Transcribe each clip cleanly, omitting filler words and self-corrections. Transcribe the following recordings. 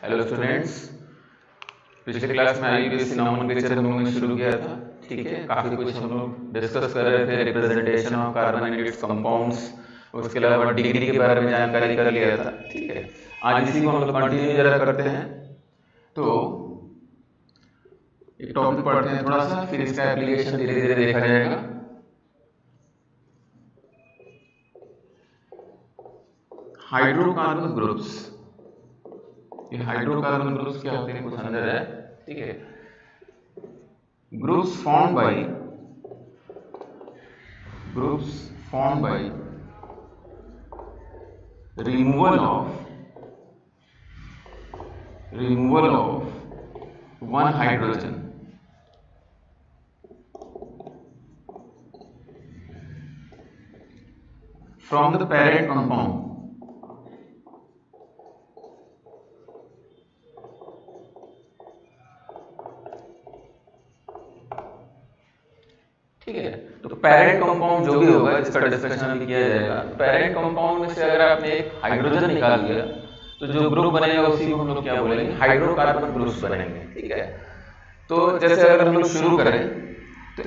Hello students, पिछले class में IUPAC nomenclature हम लोगों ने शुरू किया था। ठीक है, काफ़ी कुछ हम लोग डिस्कस कर रहे थे, representation of carbon and it's compounds, उसके अलावा डिग्री के बारे में जानकारी कर लिया था। ठीक है, आज इसी को हम लोग कंटिन्यू जरा करते हैं। तो एक टॉपिक पढ़ते हैं थोड़ा सा, फिर इसका एप्लीकेशन धीरे धीरे देखा जाएगा। हाइड्रोकार्बन ग्रुप्स, ये हाइड्रोकार्बन ग्रुप्स क्या होते हैं कुछ अंदर है। ठीक है, groups form by removal of one hydrogen from the parent compound. ठीक है, तो पेरेंट कंपाउंड जो भी होगा जिसका डिस्कशन अभी किया जाएगा, पेरेंट कंपाउंड में से अगर आपने एक हाइड्रोजन निकाल दिया तो जो ग्रुप बनेगा उसी को हम लोग क्या बोलेंगे, हाइड्रोकार्बन ग्रुप्स बनेंगे। ठीक है, तो जैसे अगर हम लोग शुरू करें तो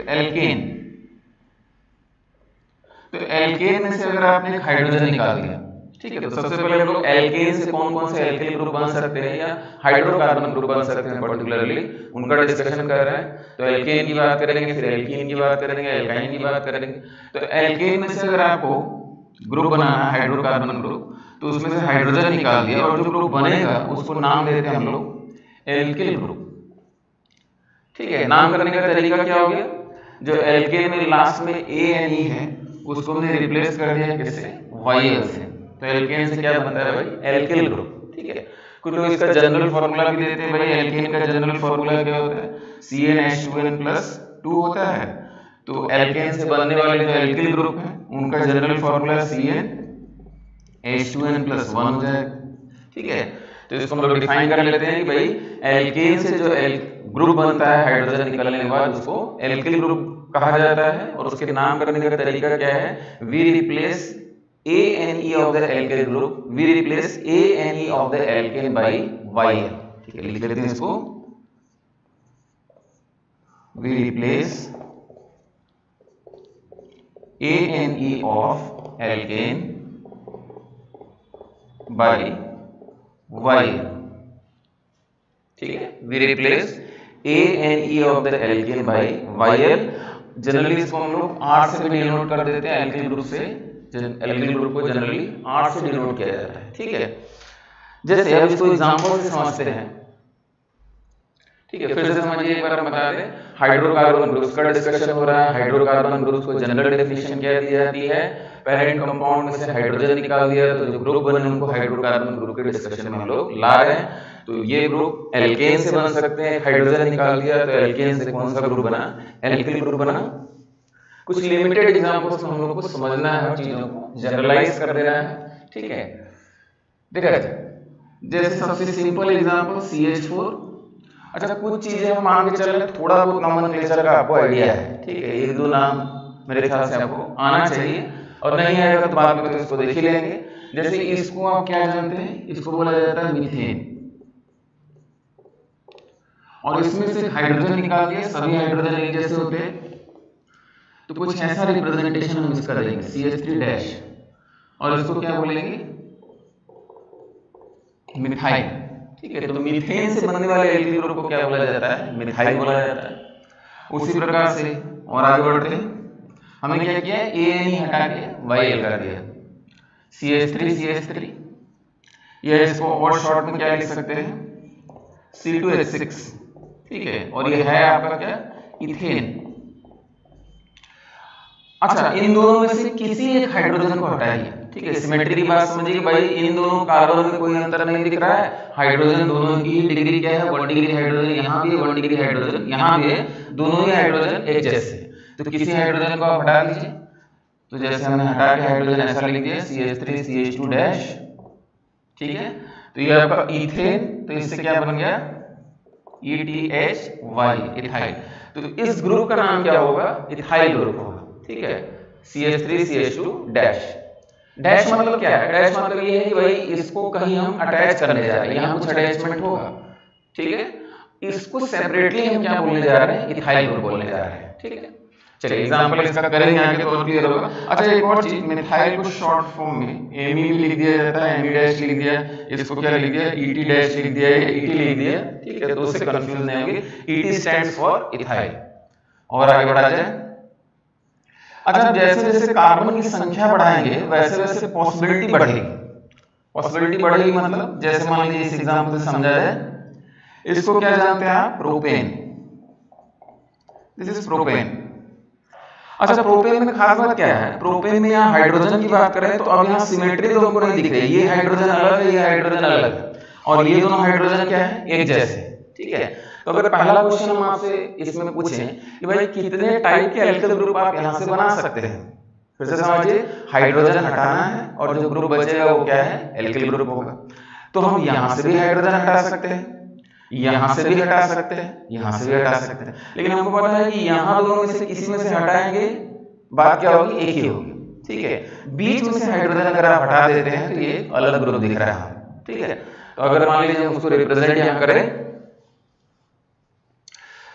एल्केन में से अगर आपने एक हाइड्रोजन निकाल दिया, ठीक है, तो सबसे पहले हम लोग एल्केन से कौन कौन से एल्केन ग्रुप बन सकते हैं या हाइड्रोकार्बन ग्रुप बन सकते हैं पर्टिकुलरली उनका डिस्कशन कर रहे हैं। तो एल्केन की बात करेंगे, फिर एल्कीन की बात करेंगे, एल्काइन की बात करेंगे। तो एल्केन में से अगर आपको ग्रुप बनाना है हाइड्रोकार्बन ग्रुप, तो उसमें से हाइड्रोजन निकाल दिया और जो ग्रुप बनेगा उसको नाम देते हैं हम लोग एल्किल ग्रुप। ठीक है, नाम करने का तरीका क्या हो गया, जो एल्केन में लास्ट में ए एन ई है उसको हमने रिप्लेस कर दिया किससे, वाई से। तो एल्केन से क्या बनता है भाई, एल्किल ग्रुप। ठीक है, कुछ लोग इसका जनरल फार्मूला भी देते हैं भाई, एल्केन का जनरल फार्मूला क्या होता है, CnH2n+2 होता है। तो एल्केन से बनने वाले जो एल्किल ग्रुप है उनका जनरल फार्मूला CnH2n+1 हो जाएगा। ठीक है, तो इसको हम लोग डिफाइन कर लेते हैं कि भाई एल्केन से जो ग्रुप बनता है हाइड्रोजन निकलने के बाद उसको एल्किल ग्रुप कहा जाता है। और उसके नाम करने का तरीका क्या है, we replace ANE of the alkyl group, we replace ANE of the alkane by YL। ठीक है, लिख लेते हैं इसको, we replace ANE of alkane by YL। ठीक है, we replace ANE of the alkane by YL। Generally इसको हम लोग R से भी डिनोट कर देते हैं, एल्किल ग्रुप से एल्किल ग्रुप को जनरली R से डिनोट किया जाता है। ठीक है, जैसे अब इसको एग्जांपल से समझते हैं। ठीक है, फिर से समझिए एक बार हम बता दें, हाइड्रोकार्बन ग्रुप्स का डिस्कशन हो रहा है। हाइड्रोकार्बन ग्रुप्स को जनरल डेफिनेशन क्या दी जाती है, पेरेंट कंपाउंड में से हाइड्रोजन निकाल दिया तो जो ग्रुप बने उनको हाइड्रोकार्बन ग्रुप के डिस्कशन में हम लोग ला रहे हैं। तो ये ग्रुप एल्केन से बन सकते हैं, हाइड्रोजन निकाल दिया तो एल्केन से कौन सा ग्रुप बना, एल्किल ग्रुप बना। कुछ लिमिटेड एग्जांपल्स हम लोगों को समझना है, चीजों को जनरलाइज कर देना है। ठीक है, देखा जाए जैसे सबसे सिंपल एग्जांपल CH4। अच्छा, कुछ चीजें हम आगे चल रहे, थोड़ा बहुत नॉमेनक्लेचर का आपको आइडिया है। ठीक है, एक दो नाम मेरे ख्याल से आपको आना चाहिए, और नहीं आएगा तो बाद में तो इसको देख ही लेंगे। जैसे इसको आप क्या जानते हैं, इसको बोला जाता है मीथेन, और इसमें से हाइड्रोजन निकाल दिया, सभी हाइड्रोजन एक जैसे होते हैं तो कुछ ऐसा रिप्रेजेंटेशन हम इसका देंगे CH3 और इसको क्या बोलेंगे, मिथाइल। ठीक है, तो मीथेन से बनने वाले एल्किल ग्रुप को क्या बोला जाता है, मिथाइल बोला जाता है। उसी प्रकार से और आगे बढ़ते हैं, हमने क्या किया, ANE हटा के YL कर दिया, CH3 या इसको और शॉर्ट में क्या लिख सकते हैं, C2H6। ठीक है, और ये है आपका क्या, इथेन। अच्छा, इन दोनों में से किसी एक हाइड्रोजन को हटाइए। ठीक है, सिमेट्री की बात समझिए भाई, इन दोनों कार्बन में कोई अंतर नहीं दिख रहा है, हाइड्रोजन दोनों की डिग्री क्या है, 1 डिग्री हाइड्रोजन यहाँ भी है, 1 डिग्री हाइड्रोजन यहाँ भी है, दोनों ही हाइड्रोजन एक जैसे। तो किसी हाइड्रोजन को आप हटा दीजिए, तो जैसे हमने हटा के हाइड्रोजन ऐसा लिख दिया CH3 CH2। ठीक है, तो ये आपका इथेन, तो इससे क्या बन गया, ETHY, इथाइल। तो इस ग्रुप का नाम क्या होगा, इथाइल ग्रुप होगा। ठीक है, CH3 CH2। डैश मतलब क्या है? डैश मतलब ये है कि भाई इसको कहीं हम अटैच करने जा रहे हैं, यहाँ कुछ अटैचमेंट होगा, ठीक है। इसको सेपरेटली हम क्या बोलने जा रहे हैं? इथाइल ग्रुप बोलने जा रहे हैं, ठीक है। चलिए एग्जांपल इसका करेंगे आगे तो और क्लियर होगा। अच्छा एक और चीज, मिथाइल को शॉर्ट फॉर्म में एमी भी लिख दिया जाता है, एमी डैश लिख दिया, इसको क्या लिख दिया? ईटी डैश लिख दिया या ईटी लिख दिया, ठीक है, तो उससे कंफ्यूज नहीं होंगे। ET stands for ethyl. और आगे बढ़ा जाए। अच्छा जैसे जैसे कार्बन की संख्या बढ़ाएंगे वैसे वैसे पॉसिबिलिटी बढ़ेगी। पॉसिबिलिटी बढ़ेगी मतलब जैसे मान लीजिए इस एग्जांपल से समझा जाए, इसको क्या जानते हैं आप? प्रोपेन। This is propane. अच्छा प्रोपेन में खास बात क्या है? प्रोपेन में यहाँ हाइड्रोजन की बात करें तो अब यहाँ सिमेट्री तो हमको नहीं दिख रही, ये हाइड्रोजन अलग है, ये हाइड्रोजन अलग है, और ये दोनों हाइड्रोजन क्या है? एक जैसे, ठीक है। तो अगर पहला क्वेश्चन हम आपसे इसमें पूछें कि भाई कितने टाइप के एल्किल ग्रुप आप यहाँ से बना सकते हैं, फिर से समझिए, हाइड्रोजन हटाना है और जो ग्रुप बचेगा वो क्या है? एल्किल ग्रुप होगा। तो हम यहाँ से भी हाइड्रोजन हटा सकते हैं, यहाँ से भी हटा सकते हैं, यहाँ से भी हटा सकते हैं, लेकिन हमको पता है कि यहाँ दोनों में से किसी में से हटाएंगे बात क्या होगी? एक ही होगी, ठीक है। बीच में से हाइड्रोजन अगर आप हटा देते हैं तो ये अलग ग्रुप दिख रहा है, ठीक है। तो अगर मान लीजिए हम उसको रिप्रेजेंट यहाँ करें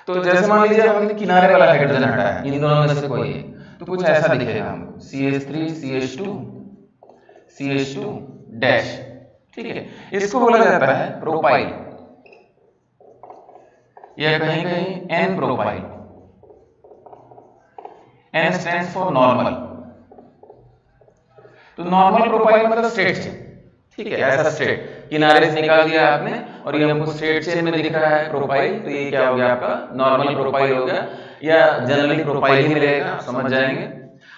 तो जैसे मान लीजिए हमने किनारे वाला हाइड्रोजन हटाया, इन दोनों में से कोई है, तो कुछ ऐसा दिखेगा हमको, CH3 CH2 CH2 डैश, ठीक है। इसको बोला जाता है प्रोपाइल, या कहीं कहीं N propyl. N stands for normal. तो नॉर्मल प्रोपाइल मतलब स्ट्रेट चेन, ठीक है, ऐसा स्ट्रेट किनारे से निकाल दिया आपने और ये हमको स्ट्रेट चेन में दिख रहा है प्रोपाइल, तो ये क्या हो गया? आपका नॉर्मल प्रोपाइल हो गया, या जनरली प्रोपाइल ही मिलेगा, समझ जाएंगे।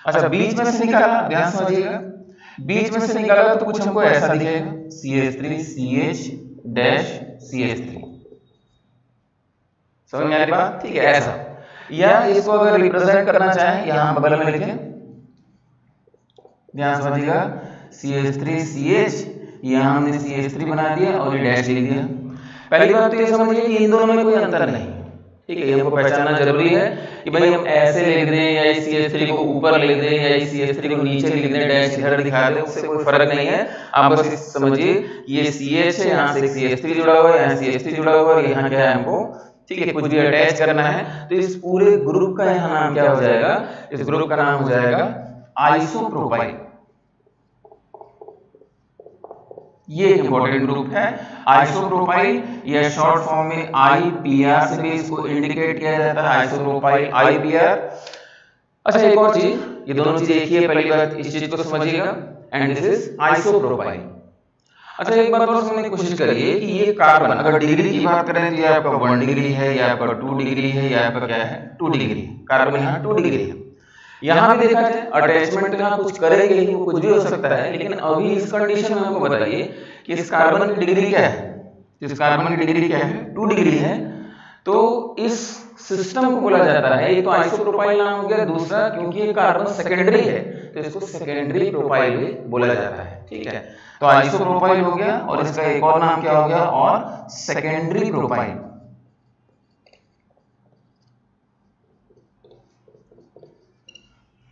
अच्छा बीच में से निकाला, ध्यान समझिएगा, बीच में से निकाला तो कुछ हमको ऐसा दिखेगा, CH3 CH डैश CH3, समझ में आ रही बात, ठीक है, ऐसा। या इसको अगर रिप्रेजेंट करना चाहें यहां बगल में लिखें, ध्यान समझिएगा, CH3 CH, यहाँ हमने CH3 बना दिया और ये डैश लिख दिया। पहली बात तो ये समझिए कि इन दोनों में कोई अंतर नहीं, ठीक है, ये हमको पहचानना जरूरी है कि भाई हम ऐसे लिख दें या इस CH3 को ऊपर लिख दें या इस CH3 को नीचे लिख दें, डैश इधर दिखा दें, उससे कोई फर्क नहीं है। आप बस समझिए ये CH है, यहाँ से CH3 जुड़ा हुआ है, यहाँ CH3 जुड़ा हुआ है, यहाँ क्या है हमको, ठीक है, कुछ भी अटैच करना है तो इस पूरे ग्रुप का यहाँ नाम क्या हो जाएगा? इस ग्रुप का नाम हो जाएगा आइसोप्रोपाइल। ये एक इंपॉर्टेंट ग्रुप है आइसोप्रोपाइल, या शॉर्ट फॉर्म में IPR से भी इसको इंडिकेट किया जाता है, आइसोप्रोपाइल IPR। अच्छा एक और चीज, ये दोनों चीज एक ही है, पहली बात इस चीज को समझिएगा, एंड दिस इज आइसोप्रोपाइल। अच्छा एक बात और समझने की कोशिश करिए कि ये कार्बन अगर डिग्री की बात करें तो ये आपका 1 डिग्री है, या आपका 2 डिग्री है, या आपका क्या है? 2 डिग्री। कार्बन यहाँ 2 डिग्री है। यहाँ भी देखा जाए अटैचमेंट यहाँ कुछ करेंगे ही, वो कुछ भी हो सकता है, लेकिन अभी इस कंडीशन में हमको बताइए कि इस कार्बन की डिग्री क्या है? इस कार्बन की डिग्री क्या है? 2 डिग्री है। तो इस सिस्टम को बोला जाता है, ये तो आइसोप्रोपाइल नाम हो गया, दूसरा क्योंकि ये कार्बन सेकेंडरी है तो इसको सेकेंडरी प्रोपाइल भी बोला जाता है, ठीक है। तो आइसोप्रोपाइल हो गया और इसका एक और नाम क्या हो गया? और सेकेंडरी प्रोपाइल।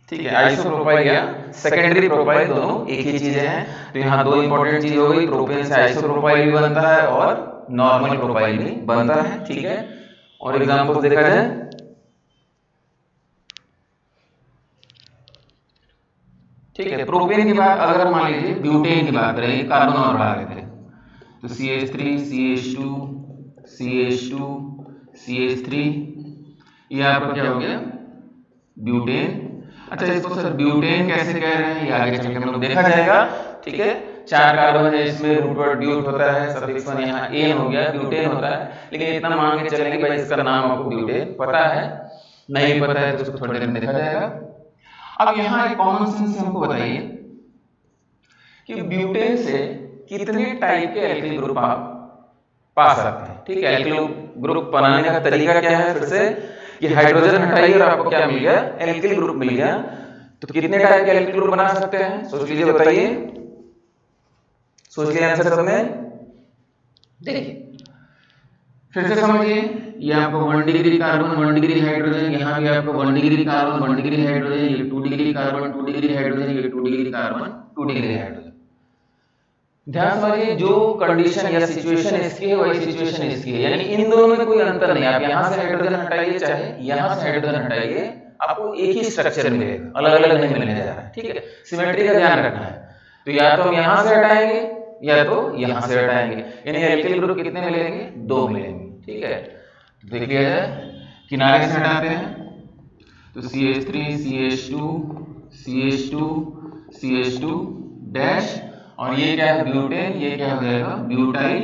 ठीक है, आइसोप्रोपाइल या सेकेंडरी प्रोपाइल दोनों एक ही चीजें हैं। तो यहाँ दो इंपॉर्टेंट चीज हो गई, प्रोपेन से आइसोप्रोपाइल भी बनता है और नॉर्मल प्रोपाइल भी बनता है, ठीक है। और एग्जांपल देखा जाए, ठीक है, प्रोपेन की बात अगर मान लीजिए ब्यूटेन की बात करें, कार्बन और बढ़ा लेते हैं तो CH3 CH2 CH2 CH3, ये आपका क्या हो गया? ब्यूटेन। अच्छा इसको सर ब्यूटेन कैसे कह रहे हैं ये आगे चल के हम लोग देखा जाएगा, ठीक है। 4 कार्बन है, इसमें रूट वर्ड ब्यूट होता है, सफिक्स वन यहाँ एन हो गया, ब्यूटेन होता है। लेकिन इतना मान के चलेंगे भाई इसका नाम आपको ब्यूटेन पता है, नहीं पता है तो उसको थोड़ी देर में देखा जाएगा। अब यहाँ एक कॉमन सेंस से हमको बताइए कि ब्यूटेन से कितने टाइप के एल्किल ग्रुप आप पा सकते हैं, ठीक है। एल्किल ग्रुप बनाने का तरीका क्या है? फिर से ये हाइड्रोजन हटाइए और आपको क्या मिल गया? एल्किल ग्रुप मिल गया। तो कितने टाइप के एल्किल ग्रुप बना सकते हैं? सोच लीजिए, बताइए, सोच लीजिए आंसर सब में। देखिए फिर से समझिए, ये आपको 1 डिग्री कार्बन 1 डिग्री हाइड्रोजन, यहाँ भी आपको 1 डिग्री कार्बन 1 डिग्री हाइड्रोजन, ये 2 डिग्री कार्बन 2 डिग्री हाइड्रोजन, ये 2 डिग्री कार्बन 2 डिग्री हाइड्रोजन। ध्यान समझिए, जो कंडीशन या सिचुएशन इसकी है वही सिचुएशन इसकी है, यानी इन दोनों में कोई अंतर नहीं। आप यहाँ से हाइड्रोजन हटाइए चाहे यहाँ से हाइड्रोजन हटाइए, आपको एक ही स्ट्रक्चर मिलेगा, अलग अलग नहीं मिलने जा रहा है। ठीक है, सिमेट्री का ध्यान रखना है। तो या तो हम यहाँ से हटाएंगे या तो यहाँ से हटाएंगे, यानी एल्किल ग्रुप कितने मिलेंगे? 2 मिलेंगे। ठीक है, देख लिया जाए, किनारे से हटाते हैं तो CH3 CH2 CH2 CH2 dash, और ये क्या है? ब्यूटेन। ये क्या हो जाएगा? ब्यूटाइल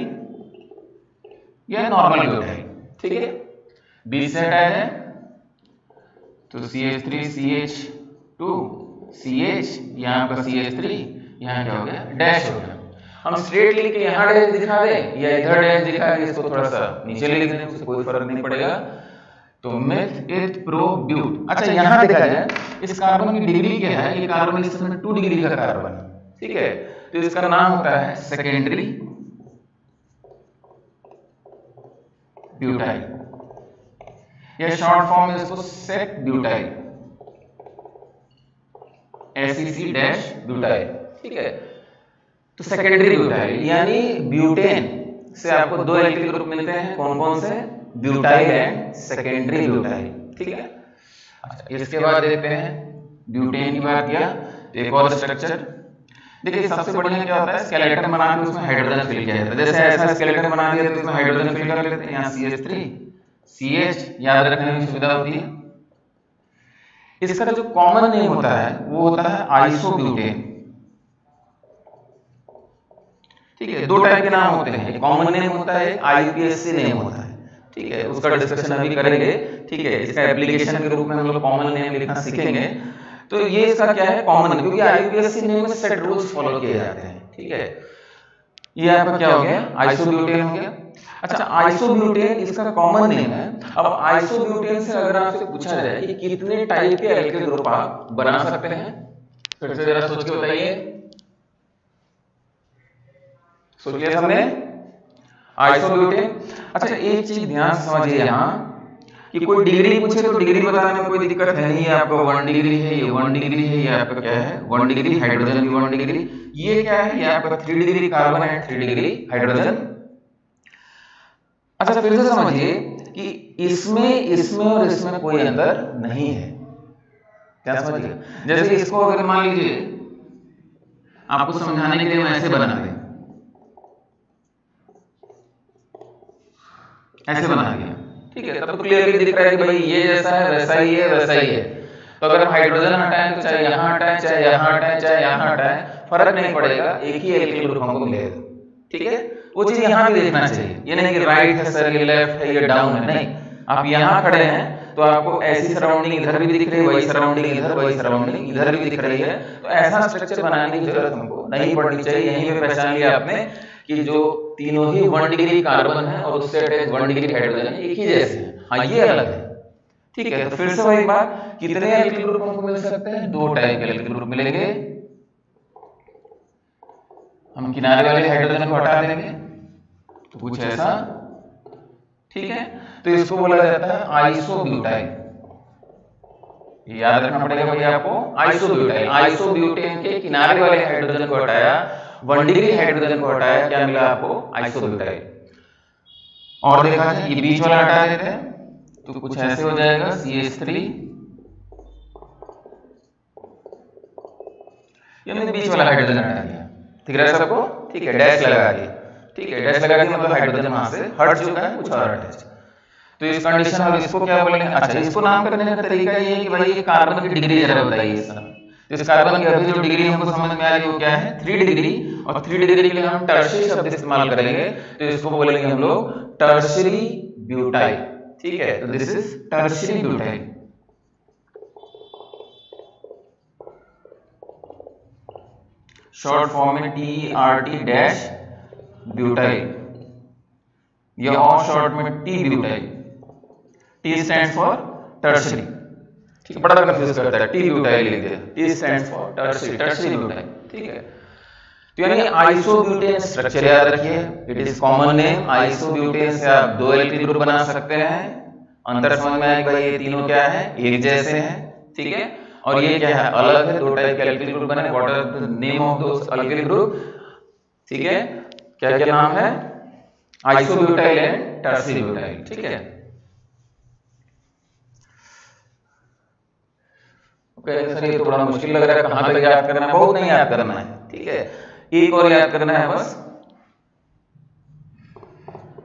या नॉर्मल ब्यूटाइल। ठीक है, बीच से हटाया जाए तो CH3 CH2 CH, यहाँ का CH3, यहाँ क्या हो गया? डैश हो गया। हम स्ट्रेट लिख के यहाँ डैश दिखा दें या इधर डैश दिखा दें, इसको थोड़ा सा नीचे लिख दें, उससे कोई फर्क नहीं पड़ेगा। तो मेथ इथ प्रो ब्यूट। अच्छा, यहाँ देखा जाए इस कार्बन की डिग्री क्या है? ये कार्बन इस समय 2 डिग्री का कार्बन। ठीक है, तो इसका नाम होता है सेकेंडरी ब्यूटाइल, या शॉर्ट फॉर्म में इसको sec butyl, SEC dash butyl. ठीक है, तो सेकेंडरी ब्यूटाइल यानी ब्यूटेन से आपको 2 एल्किल ग्रुप मिलते हैं। कौन कौन से? Butyl and secondary butyl. ठीक है, अच्छा, इसके बाद देखते हैं ब्यूटेन की बात किया तो एक और स्ट्रक्चर देखिए। सबसे बढ़िया क्या होता है? स्केलेटन बना के उसमें हाइड्रोजन फिल किया जाता है। जैसे ऐसा स्केलेटन बना दिया तो उसमें हाइड्रोजन फिल कर लेते हैं। यहाँ CH3 CH याद रखने में सुविधा होती है। इसका जो कॉमन नेम होता है वो होता है आइसोब्यूटेन। ठीक है, 2 टाइप के नाम होते हैं, कॉमन नेम होता है, IUPAC नेम होता है। ठीक है, उसका डिस्कशन अभी करेंगे। ठीक है, इसका एप्लीकेशन के रूप में हम लोग कॉमन नेम लिखना सीखेंगे। तो ये इसका क्या है? कॉमन नेम, क्योंकि IUPAC नेम में सेट रूल्स फॉलो किए जाते हैं। ठीक है, ये आपका क्या हो गया? आइसोब्यूटेन हो गया। अच्छा, आइसोब्यूटेन इसका कॉमन नेम है। अब आइसोब्यूटेन से अगर आपसे पूछा जाए कि कितने टाइप के एल्किल ग्रुप आप बना सकते हैं, फिर से जरा सोच के बताइए। सोच लिया सबने? आइसोब्यूटेन। अच्छा, एक चीज ध्यान से समझिए यहाँ कि कोई डिग्री पूछे तो डिग्री बताने में कोई दिक्कत है नहीं। आपका 1 डिग्री है, ये 1 डिग्री है, ये आपका क्या है? 1 डिग्री। हाइड्रोजन भी 1 डिग्री। ये क्या है? ये आपका 3 डिग्री कार्बन है, 3 डिग्री हाइड्रोजन। अच्छा, फिर से समझिए कि इसमें और इसमें कोई अंतर नहीं है। क्या समझिए? जैसे इसको अगर मान लीजिए आपको समझाने के लिए मैं ऐसे बना दें, ऐसे बना दिया। ठीक है, तब तो क्लियरली दिख रहा है कि भाई ये जैसा है वैसा ही है, वैसा ही है। तो अगर हाइड्रोजन हटाएं तो चाहे यहाँ हटाएं, चाहे यहाँ हटाएं, चाहे यहाँ हटाएं, फर्क नहीं पड़ेगा, एक ही एल्किल ग्रुप हमको मिलेगा। ठीक है, वो चीज यहाँ भी देखना चाहिए। ये नहीं कि राइट है सर, ये लेफ्ट है, ये डाउन है, नहीं। आप यहाँ खड़े हैं तो आपको ऐसी सराउंडिंग इधर भी दिख रही है, वही सराउंडिंग इधर, वही सराउंडिंग इधर भी दिख रही है। तो ऐसा स्ट्रक्चर बनाने की जरूरत हमको नहीं पड़नी चाहिए। यहीं पे पहचान लिया आपने कि जो तीनों ही 1 डिग्री कार्बन है और उससे अटैच 1 डिग्री हाइड्रोजन है, एक ही जैसे हैं। हाँ, ये अलग है। ठीक है, तो फिर से वही बात, कितने एल्किल ग्रुप हमको मिल सकते हैं? 2 टाइप के एल्किल ग्रुप मिलेंगे। हम किनारे वाले हाइड्रोजन को हटा देंगे तो कुछ ऐसा। ठीक है, तो इसको बोला जाता है आइसोब्यूटाइल। याद रखना पड़ेगा भैया आपको, आइसोब्यूटाइल। आइसोब्यूटेन के किनारे वाले हाइड्रोजन को हटाया, 1 डिग्री हाइड्रोजन को हटाया, क्या मिला आपको? आइसोब्यूटाइल। और देखा जाए ये बीच वाला हटा देते हैं तो कुछ ऐसे हो जाएगा, CH3, ये बीच वाला हाइड्रोजन हटा दिया। ठीक है सबको? ठीक है, डैश लगा दिया। ठीक है, डैश लगा दिया मतलब हाइड्रोजन वहां से हट चुका है, कुछ और अटैच। तो इस कंडीशन में इसको क्या बोलेंगे? अच्छा, इसको नाम करने का तरीका ये है कि भाई ये कार्बन की डिग्री जरा बताइए सर। तो इस कार्बन की अभी जो डिग्री हमको समझ में आ रही है वो क्या है? 3 डिग्री। और 3 डिग्री के लिए हम टर्शियरी शब्द इस्तेमाल करेंगे, तो इसको बोलेंगे हम लोग टर्शियरी ब्यूटाइल। ठीक है, तो this is tertiary butyl. Short form में TERT डैश ब्यूटाइल, या और शॉर्ट में T butyl. T stand for tertiary. ठीक है, बड़ा कंफ्यूज करता है, T ब्यूटाइल लिख दिया, T stand for tertiary, tertiary butyl. ठीक है, तो यानी आइसोब्यूटेन स्ट्रक्चर याद रखिए, it is common name. Isobutane से आप 2 एल्किल ग्रुप बना सकते हैं। अंतर समझ में आएगा, ये तीनों क्या है? एक जैसे हैं। ठीक है, और ये क्या है, अलग है, दो टाइप के एल्किल ग्रुप बने। What are the name of those alkyl group? ठीक है, क्या क्या नाम है? Isobutyl and tertbutyl. ठीक है, सर ये तो बड़ा मुश्किल लग रहा है, कहां तक याद करना है? बहुत नहीं याद करना है। ठीक है, एक और याद करना है बस,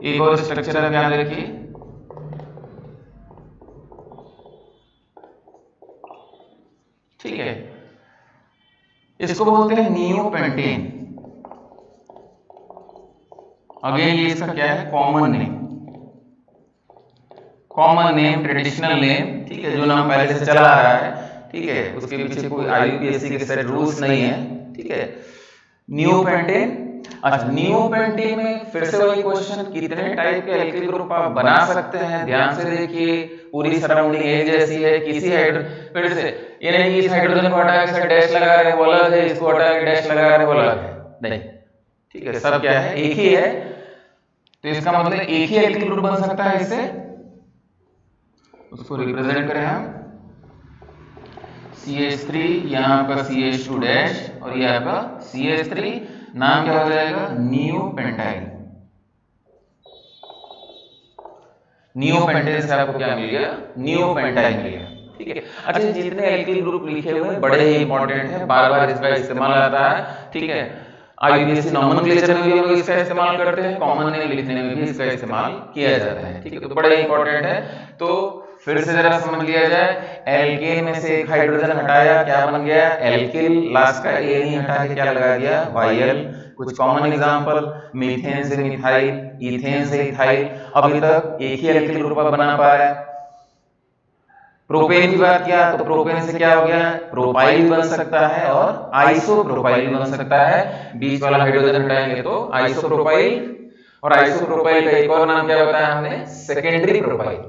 एक और स्ट्रक्चर है, ध्यान रखिए। ठीक है, इसको बोलते हैं नियोपेंटेन। अगेन ये इसका क्या है, common name, common name, traditional name. ठीक है, जो नाम पहले से चला आ रहा है। ठीक है, उसके पीछे कोई IUPAC के सेट रूल्स नहीं है। ठीक है, नियोपेंटेन। अच्छा, नियोपेंटेन में फिर से वही क्वेश्चन, कितने टाइप के एल्किल ग्रुप आप बना सकते हैं? ध्यान से देखिए, पूरी सराउंडिंग एक जैसी है। किसी फिर से ये नहीं कि इस हाइड्रोजन को हटा के डैश लगा रहे हैं वो अलग है, इसको हटा के डैश लगा रहे हैं वो अलग है, नहीं। ठीक है, सब क्या है, एक ही है। तो इसका मतलब एक ही एल्किल ग्रुप बन सकता है इससे। उसको रिप्रेजेंट करें हम CH3, यहाँ आपका CH2 डैश और ये आपका CH3, नाम क्या हो जाएगा, नियोपेंटाइल। नियोपेंटाइल से आपको क्या मिल गया, नियोपेंटाइल मिल गया। ठीक है, अच्छा जितने एल्किल ग्रुप लिखे हुए हैं बड़े ही इंपॉर्टेंट है, बार बार इसका इस्तेमाल आता है। ठीक है, IUPAC नॉमेनक्लेचर में भी हम लोग इसका इस्तेमाल करते हैं, कॉमन नेम लिखने में भी इसका इस्तेमाल किया जाता है। ठीक है, तो बड़ा इंपॉर्टेंट है। तो फिर से जरा समझ लिया जाए, एल्केन में से एक हाइड्रोजन हटाया, क्या बन गया, एल्किल। लास्ट का ए नहीं हटा के क्या लगा दिया, वाइल। कुछ कॉमन एग्जांपल, मीथेन से मिथाइल, इथेन से इथाइल। अभी तक एक ही एल्किल ग्रुप बना पा रहा है। प्रोपेन की बात किया तो प्रोपेन से क्या हो गया, प्रोपाइल बन सकता है और आइसोप्रोपाइल बन सकता है। बीच वाला हाइड्रोजन हटाएंगे तो आइसोप्रोपाइल, और आइसोप्रोपाइल का एक और नाम क्या बताया हमने, सेकेंडरी प्रोपाइल।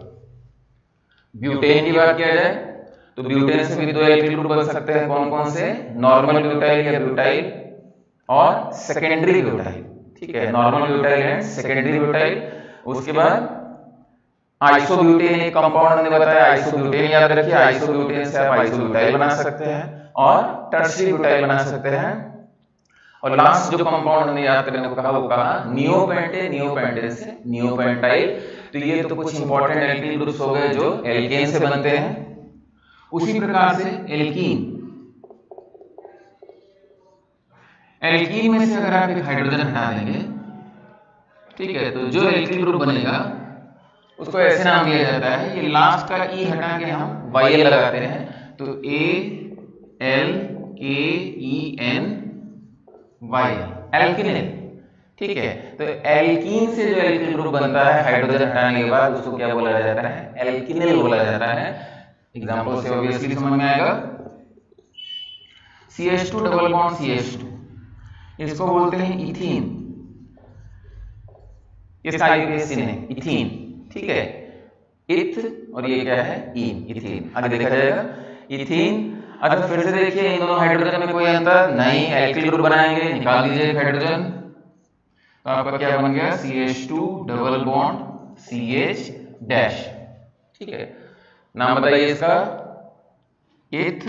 ब्यूटेन की बात किया जाए तो ब्यूटेन से भी दो एल्किल ग्रुप बन सकते हैं, कौन कौन से, नॉर्मल ब्यूटाइल या ब्यूटाइल और सेकेंडरी ब्यूटाइल। ठीक है, normal butyl and secondary butyl. उसके बाद आइसोब्यूटेन एक कंपाउंड हमने बताया, आइसोब्यूटेन याद रखिए। आइसोब्यूटेन से आप आइसोब्यूटाइल बना सकते हैं और टर्शियरी ब्यूटाइल बना सकते हैं। और लास्ट जो कंपाउंड हमने याद करने को कहा वो कहा नियोपेंटेन, नियोपेंटेन से नियोपेंटाइल। तो ये तो कुछ इंपॉर्टेंट एल्किल ग्रुप्स हो गए जो एल्केन से बनते हैं। उसी प्रकार से एल्कीन, एल्कीन में से अगर आप एक हाइड्रोजन हटा देंगे, ठीक है, तो जो एल्किल ग्रुप बनेगा उसको ऐसे नाम दिया जाता है, ये लास्ट का ई हटा के हम वाई लगाते हैं, तो ALKEN वाई, एल्किनिल। ठीक है, तो एल्कीन से जो एल्किल ग्रुप बनता है हाइड्रोजन हटाने के बाद उसको क्या बोला जाता है, एल्किनिल बोला जाता है। एग्जांपल से ऑब्वियसली समझ में आएगा, CH2 डबल बॉन्ड CH2, इसको बोलते हैं इथीन। इसका IUPAC है इथीन। ठीक है, इथ और ये क्या है, इन, इथीन। आगे देखा जाएगा इथीन। अच्छा फिर से देखिए, इन दोनों हाइड्रोजन में कोई अंतर नहीं, एल्किल ग्रुप बनाएंगे, निकाल दीजिए एक हाइड्रोजन, तो आपका क्या बन गया, CH2 double bond CH dash. ठीक है, नाम बताइए इसका, इथ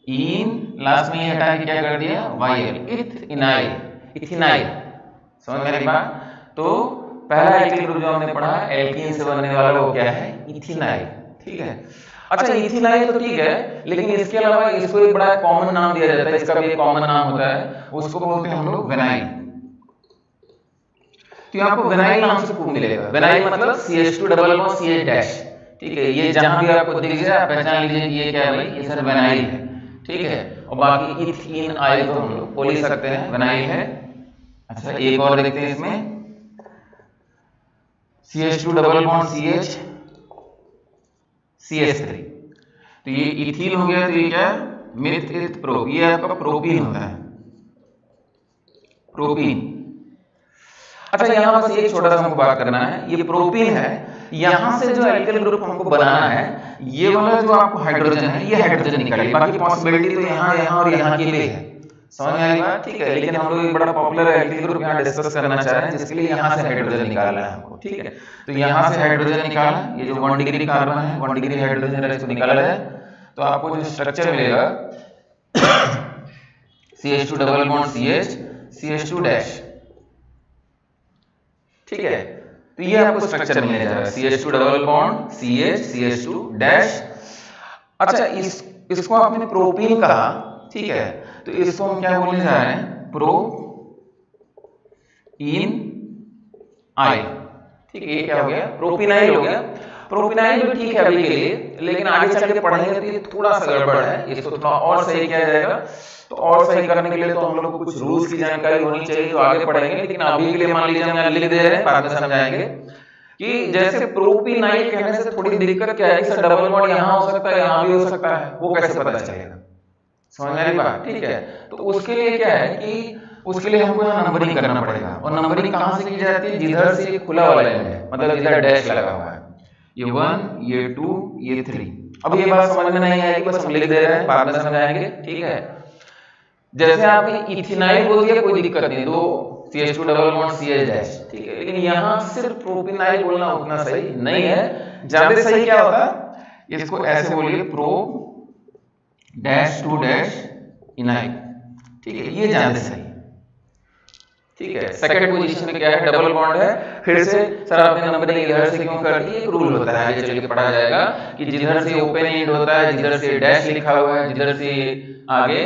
इन, लास्ट में ये हटा के क्या कर दिया, वाइल, इथ इनाइल, इथिनाइल। समझ में आई बात? तो पहला एल्किल ग्रुप जो हमने पढ़ा एल्कीन से बनने वाला वो क्या है, इथिनाइल। ठीक है, अच्छा इथिनाइल तो ठीक है, लेकिन इसके अलावा इसको एक बड़ा कॉमन नाम दिया जाता है, इसका भी एक कॉमन नाम होता है, उसको बोलते हैं हम लोग विनाइल। तो आपको विनाइल नाम से खूब मिलेगा। विनाइल मतलब CH2 double bond CH dash. ठीक है, ये जहां भी आपको दिख जाए आप पहचान लीजिए कि ये क्या है भाई, ये सर विनाइल है। ठीक है, और बाकी इथीन आइल तो हम लोग बोल ही सकते हैं विनाइल है। अच्छा एक और देखते हैं इसमें, CH2 double bond CH CH3, तो ये इथीन हो गया, तो ये क्या, मिथ इथ प्रोप, ये आपका प्रोपीन होता है, प्रोपीन। अच्छा यहाँ बस एक छोटा सा हमको बात करना है, ये प्रोपीन है, यहाँ से जो एल्किल ग्रुप हमको बनाना है, ये वाला जो आपको हाइड्रोजन है, ये हाइड्रोजन निकालिए, बाकी पॉसिबिलिटी तो यहाँ यहाँ और यहाँ की भी है। समझ में आई बात? ठीक है, लेकिन हम लोग एक बड़ा पॉपुलर एल्किल ग्रुप यहाँ डिस्कस करना चाह रहे हैं, जिसके लिए यहाँ से हाइड्रोजन निकालना है हमको। ठीक है, तो यहाँ से हाइड्रोजन निकाला, ये जो 1 डिग्री कार्बन है, 1 डिग्री हाइड्रोजन है, इसको निकाला जाए, तो आपको जो स्ट्रक्चर मिलेगा CH2 double bond CH CH2 dash, ठीक है। तो ये आपको स्ट्रक्चर मिलने जा रहा है CH2 double bond CH CH2 dash. अच्छा इसको आपने प्रोपीन कहा, ठीक है, तो इसको हम क्या बोलने जा रहे हैं, प्रोपीन आई, ठीक है। ये क्या हो गया, प्रोपीनाइल हो गया। प्रोपीनाइल भी ठीक है अभी के लिए, लेकिन आगे चल के पढ़ेंगे तो ये थोड़ा सा गड़बड़ है, इसको थोड़ा और सही किया जाएगा। तो और सही करने के लिए तो हम लोग को कुछ रूल्स की जानकारी होनी चाहिए जो आगे पढ़ेंगे, लेकिन अभी के लिए मान लीजिए हम लिख दे रहे हैं, बाद में समझाएंगे कि जैसे प्रोपीनाइल कहने से थोड़ी दिक्कत क्या है, सर डबल बॉन्ड यहाँ हो सकता है, यहाँ भी हो सकता है, वो कैसे पता चलेगा, समझ में आई बात, ठीक है। तो उसके लिए क्या है कि उसके लिए हमको यहाँ नंबरिंग करना पड़ेगा, और नंबरिंग कहाँ से की जाती है, जिधर से ये खुला वाला एलिमेंट है, मतलब जिधर डैश लगा हुआ है, ये 1 ये 2 ये 3। अब ये बात समझ में नहीं आएगी, बस हम लिख दे रहे हैं, बाद में समझाएंगे, ठीक है। जैसे आपने इथेनाइल बोल दिया कोई दिक्कत नहीं, दो CH2 double bond CH dash, ठीक है, लेकिन यहाँ सिर्फ प्रोपीनाइल बोलना उतना सही नहीं है। ज्यादा सही क्या होता, इसको ऐसे बोलिए प्रो डैश 2 डैश इनाइल, ठीक है, ये ज्यादा सही, ठीक है। सेकंड पोजीशन में क्या है, डबल बॉन्ड है। फिर से सर आपने नंबरिंग इधर से क्यों कर दी, एक रूल होता है, आगे चल के पढ़ा जाएगा कि जिधर से ओपन एंड होता है, जिधर से डैश लिखा हुआ है, जिधर से आगे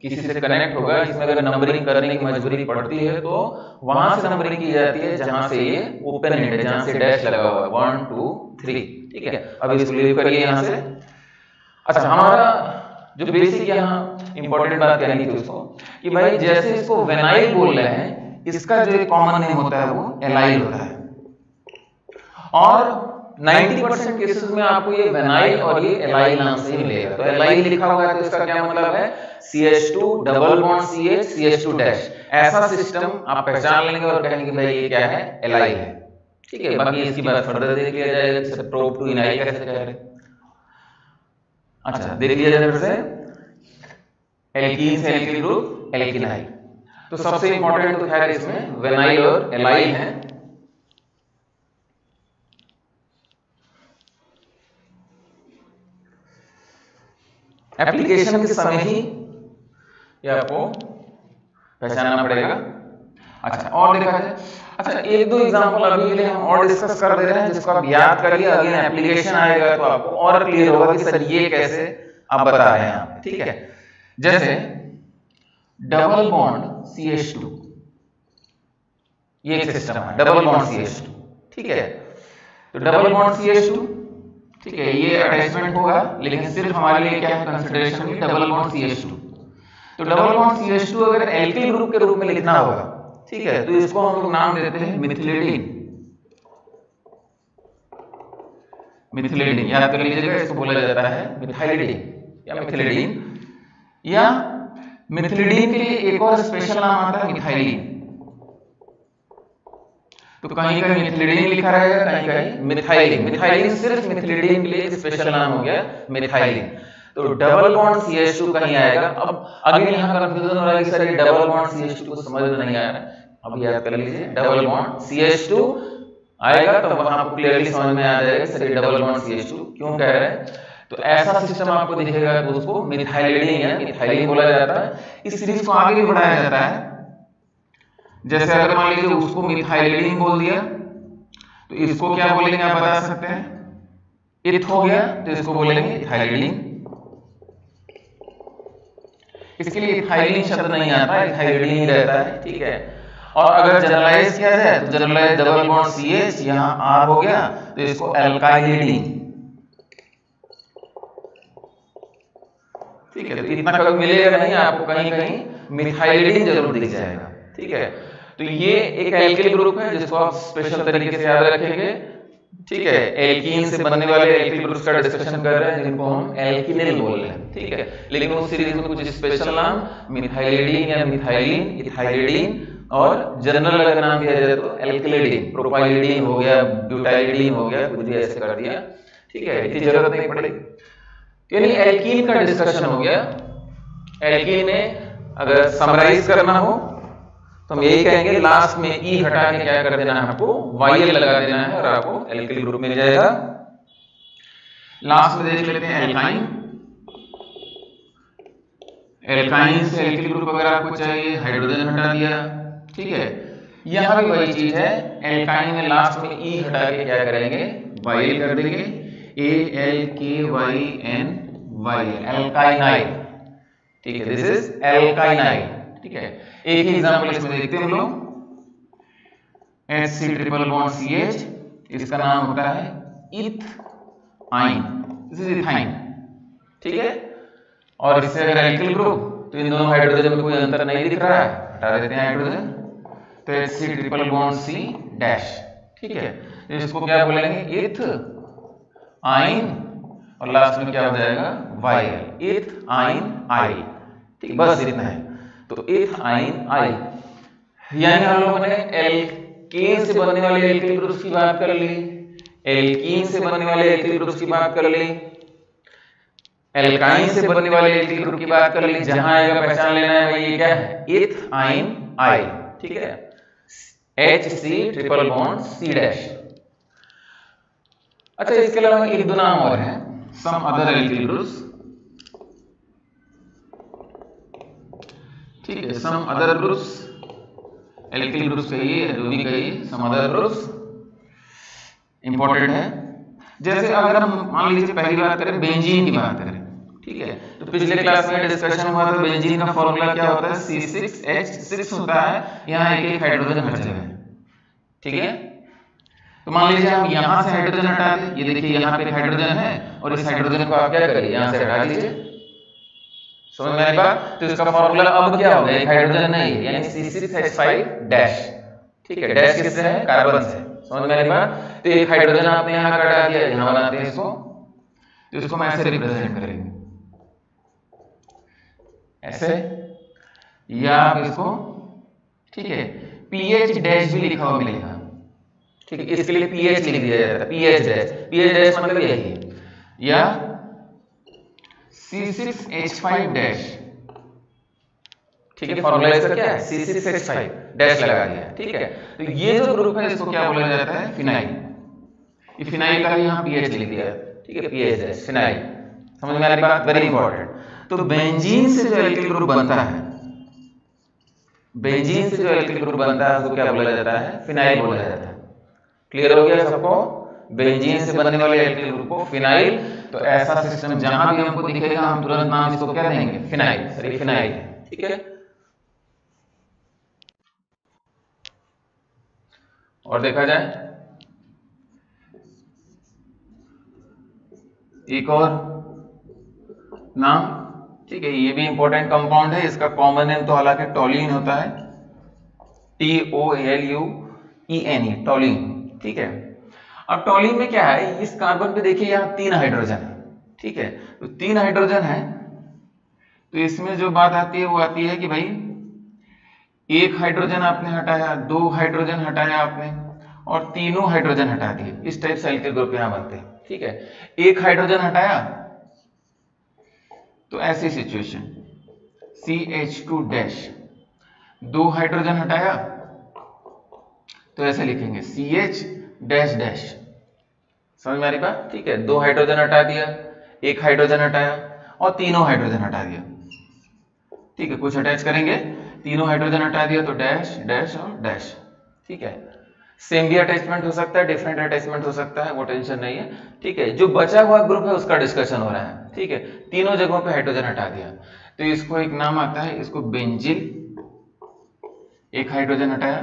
किसी से कनेक्ट होगा, इसमें अगर नंबरिंग करने की मजबूरी पड़ती है तो वहां से नंबरिंग की जाती है जहां से ये ओपन एंड है, जहां से डैश लगा हुआ है, 1 2 3, ठीक है। अब इसको लीव करिए यहां से। अच्छा, हमारा जो बेसिक यहाँ इंपॉर्टेंट बात कहनी थी उसको कि भाई जैसे इसको वेनाइल बोल रहे हैं, इसका जो एक कॉमन नेम होता है वो एलाइल होता है, और 90% केसेस में आपको ये वेनाइल और ये एलाइल नाम से ही मिलेगा। तो एलाइल लिखा हुआ है तो इसका क्या मतलब है, CH2 double bond CH CH2 dash. ऐसा सिस्टम आप पहचान लेंगे और कहेंगे भाई ये क्या है, एलाइल है, ठीक है। बाकी इसकी बात फर्दर देख लिया जाएगा, जैसे प्रोप टू इनाइल कैसे कह रहे। अच्छा, देख लिया जाए फिर से, एल्कीन से एल्किल ग्रुप एल्किनाइल। तो सबसे इंपॉर्टेंट तो खैर इसमें वेनाइल और एलाइल है। एप्लीकेशन के समय ही ये आपको पहचानना पड़ेगा। अच्छा, और देखा जाए, अच्छा एक दो एग्जांपल अभी के लिए हम और डिस्कस कर दे रहे हैं, जिसको आप याद करिए, अगेन एप्लीकेशन आएगा तो आपको और क्लियर होगा कि सर ये कैसे आप बता रहे हैं आप, ठीक है। जैसे डबल बॉन्ड CH2, ये एक सिस्टम है, डबल बॉन्ड CH2, ठीक है। तो डबल बॉन्ड CH2, ठीक है, ये अटैचमेंट होगा, लेकिन सिर्फ हमारे लिए क्या है कंसीडरेशन में, डबल बॉन्ड CH2। तो डबल बॉन्ड CH2 अगर एल्किल ग्रुप के रूप में लिखना होगा, ठीक है, तो इसको हम लोग नाम देते हैं मिथिलिडीन। मिथिलिडीन याद कर लीजिएगा, इसको बोला जाता है मिथाइलिडीन या मिथिलिडीन, या मिथिलिडीन के लिए एक और स्पेशल नाम आता है मिथाइलिन। तो कहीं कहीं मिथिलिडीन लिखा रहेगा, कहीं कहीं मिथाइलिन। मिथाइलिन सिर्फ मिथिलिडीन के लिए एक स्पेशल नाम हो गया मिथाइलिन। तो डबल बॉन्ड CH2 कहीं आएगा। अब अगेन यहाँ कंफ्यूजन हो रहा है कि सर ये डबल बॉन्ड CH2 को समझ में नहीं आ रहा है, अब याद कर लीजिए, डबल बॉन्ड CH2 आएगा तो वहां आपको क्लियरली समझ में आ जाएगा सर ये डबल बॉन्ड CH2 क्यों कह रहे हैं। तो ऐसा सिस्टम आपको दिखेगा तो उसको मिथाइलिडीन या मिथाइलिन बोला जाता है। इस सीरीज को आगे भी बढ़ाया जाता है, जैसे अगर मान लीजिए उसको मिथाइलिडीन बोल दिया तो इसको क्या बोलेंगे आप बता सकते हैं, इथ हो गया तो इसको बोलेंगे इथाइलिडीन। इसके लिए इथाइलिन शब्द नहीं आता, इथाइलिडीन ही रहता है, ठीक है। और अगर जनरलाइज किया जाए तो जनरलाइज डबल बॉन्ड CH यहाँ R हो गया तो इसको एल्काइलिडीन, ठीक है। तो इतना कभी मिलेगा नहीं आपको, कहीं कहीं मिथाइलिडीन जरूर दिख जाएगा, ठीक है। तो ये एक एल्किल ग्रुप है जिसको आप स्पेशल तरीके से याद रखेंगे, ठीक है। एल्कीन से बनने वाले एल्किल ग्रुप्स का डिस्कशन कर रहे हैं जिनको हम एल्किनिल बोल रहे हैं, ठीक है। लेकिन उस सीरीज में कुछ स्पेशल नाम मिथाइलिडीन या मिथाइलिन, इथाइलिडीन, और जनरल अगर नाम दिया जाए तो एल्किलिडीन, प्रोपाइलिडीन हो गया, ब्यूटाइलिडीन हो गया, कुछ भी ऐसे कर दिया, ठीक है, इतनी जरूरत नहीं पड़ेगी। यानी एल्कीन का डिस्कशन हो गया। एल्कीन में अगर समराइज करना हो तो हम यही कहेंगे लास्ट में ई हटा के क्या कर देना है, आपको YL लगा देना है और आपको एल्किल ग्रुप मिल जाएगा। लास्ट में देख लेते हैं एल्काइन। एल्काइन से एल्किल ग्रुप अगर आपको चाहिए, हाइड्रोजन हटा दिया, ठीक है। यहाँ भी वही चीज है, एल्काइन में लास्ट में ई हटा के क्या करेंगे, वाइल कर देंगे, ALKYN वाइल, एल्काइनाइल, ठीक है, दिस इज एल्काइनाइल, ठीक है। एक ही एग्जांपल इसमें देखते हैं हम लोग, HC ट्रिपल बॉन्ड CH, इसका नाम होता है इथाइन, दिस इज इथाइन, ठीक है। और इससे अगर एल्किल ग्रुप, तो इन दोनों हाइड्रोजन में कोई अंतर नहीं दिख रहा है, हटा देते हैं हाइड्रोजन, तो HC triple bond C dash, ठीक है। इसको क्या बोलेंगे, इथ आइन, और लास्ट में क्या हो जाएगा, वाइल, इथ आइन आई, ठीक, बस इतना है। तो इथ आइन आई, यानी हम लोगों ने एल्केन से बनने वाले एल्किल ग्रुप्स की बात कर ली, एल्कीन से बनने वाले एल्किल ग्रुप्स की बात कर ली, एल्काइन से बनने वाले एल्किल ग्रुप की बात कर ली। जहां आएगा पहचान लेना है भाई, ये क्या है, इथ आइन आई, ठीक है, HC triple bond C dash. अच्छा, इसके अलावा एक दो नाम और है, सम अदर एल्किल ग्रुप्स, ठीक है, some other groups, alkyl groups कहिए, जो भी कहिए, सम अदर ग्रुप्स इंपॉर्टेंट है। जैसे अगर हम मान लीजिए पहली बात करें, बेंजीन की बात करें, ठीक है, तो पिछले क्लास में डिस्कशन हुआ था, बेंजीन का फॉर्मूला क्या होता है, C6H6 होता है, यहाँ एक एक हाइड्रोजन हट जाएगा, ठीक है। तो मान लीजिए हम यहाँ से हाइड्रोजन हटा दें, ये देखिए यहाँ पे एक हाइड्रोजन है, और इस हाइड्रोजन को आप क्या करिए, यहाँ से हटा दीजिए, समझ में आई बात। तो इसका फॉर्मूला अब क्या होगा, एक हाइड्रोजन नहीं है, यानी C6H5 डैश, ठीक है, डैश किससे है, कार्बन से, समझ में आई बात। तो एक हाइड्रोजन आपने यहाँ हटा दिया, यहाँ बनाते हैं इसको, तो इसको हम ऐसे रिप्रेजेंट करेंगे, ऐसे, या आप इसको, ठीक है, PH डैश भी लिखा हुआ मिलेगा, ठीक है, इसके लिए PH लिख दिया जाता है, PH डैश मतलब यही है, या C6H5 डैश, ठीक है, फॉर्मूला इसका क्या है, C6H5 डैश लगा दिया, ठीक है। तो ये जो ग्रुप है इसको क्या बोला जाता है, फिनाइल, ये फिनाइल का यहाँ PH लिख दिया, ठीक है, PH डैश, फिनाइल, समझ में आ रही बात, वेरी इंपॉर्टेंट। तो बेंजीन से जो एल्किल ग्रुप बनता है, बेंजीन से जो एल्किल ग्रुप बनता है उसको क्या बोला जाता है, फिनाइल बोला जाता है। क्लियर हो गया सबको, बेंजीन से बनने वाले एल्किल ग्रुप को फिनाइल। तो ऐसा सिस्टम जहां भी हमको दिखेगा हम तुरंत नाम इसको क्या देंगे, फिनाइल, सही फिनाइल, ठीक है। और देखा जाए एक और नाम, ठीक है, ये भी इंपॉर्टेंट कंपाउंड है, इसका कॉमन नेम तो हालांकि टॉलिन होता है, TOLUENE, टॉलिन, ठीक है। अब टॉलिन में क्या है, इस कार्बन पे देखिए यहाँ 3 हाइड्रोजन है, ठीक है, तो 3 हाइड्रोजन है, तो इसमें जो बात आती है वो आती है कि भाई एक हाइड्रोजन आपने हटाया, 2 हाइड्रोजन हटाया आपने, और तीनों हाइड्रोजन हटा दिए, इस टाइप से एल्किल ग्रुप यहां बनते हैं, ठीक है। एक हाइड्रोजन हटाया तो ऐसी सिचुएशन, CH2 डैश, 2 हाइड्रोजन हटाया तो ऐसे लिखेंगे CH डैश डैश, समझ में आ रही बात, ठीक है। 2 हाइड्रोजन हटा दिया, एक हाइड्रोजन हटाया, और तीनों हाइड्रोजन हटा दिया, ठीक है। कुछ अटैच करेंगे, तीनों हाइड्रोजन हटा दिया तो डैश डैश और डैश, ठीक है। सेम भी अटैचमेंट हो सकता है, डिफरेंट अटैचमेंट हो सकता है, वो टेंशन नहीं है, ठीक है। जो बचा हुआ ग्रुप है उसका डिस्कशन हो रहा है, ठीक है। तीनों जगहों पे हाइड्रोजन हटा दिया, तो इसको एक नाम आता है, इसको बेंजिल, एक हाइड्रोजन हटाया,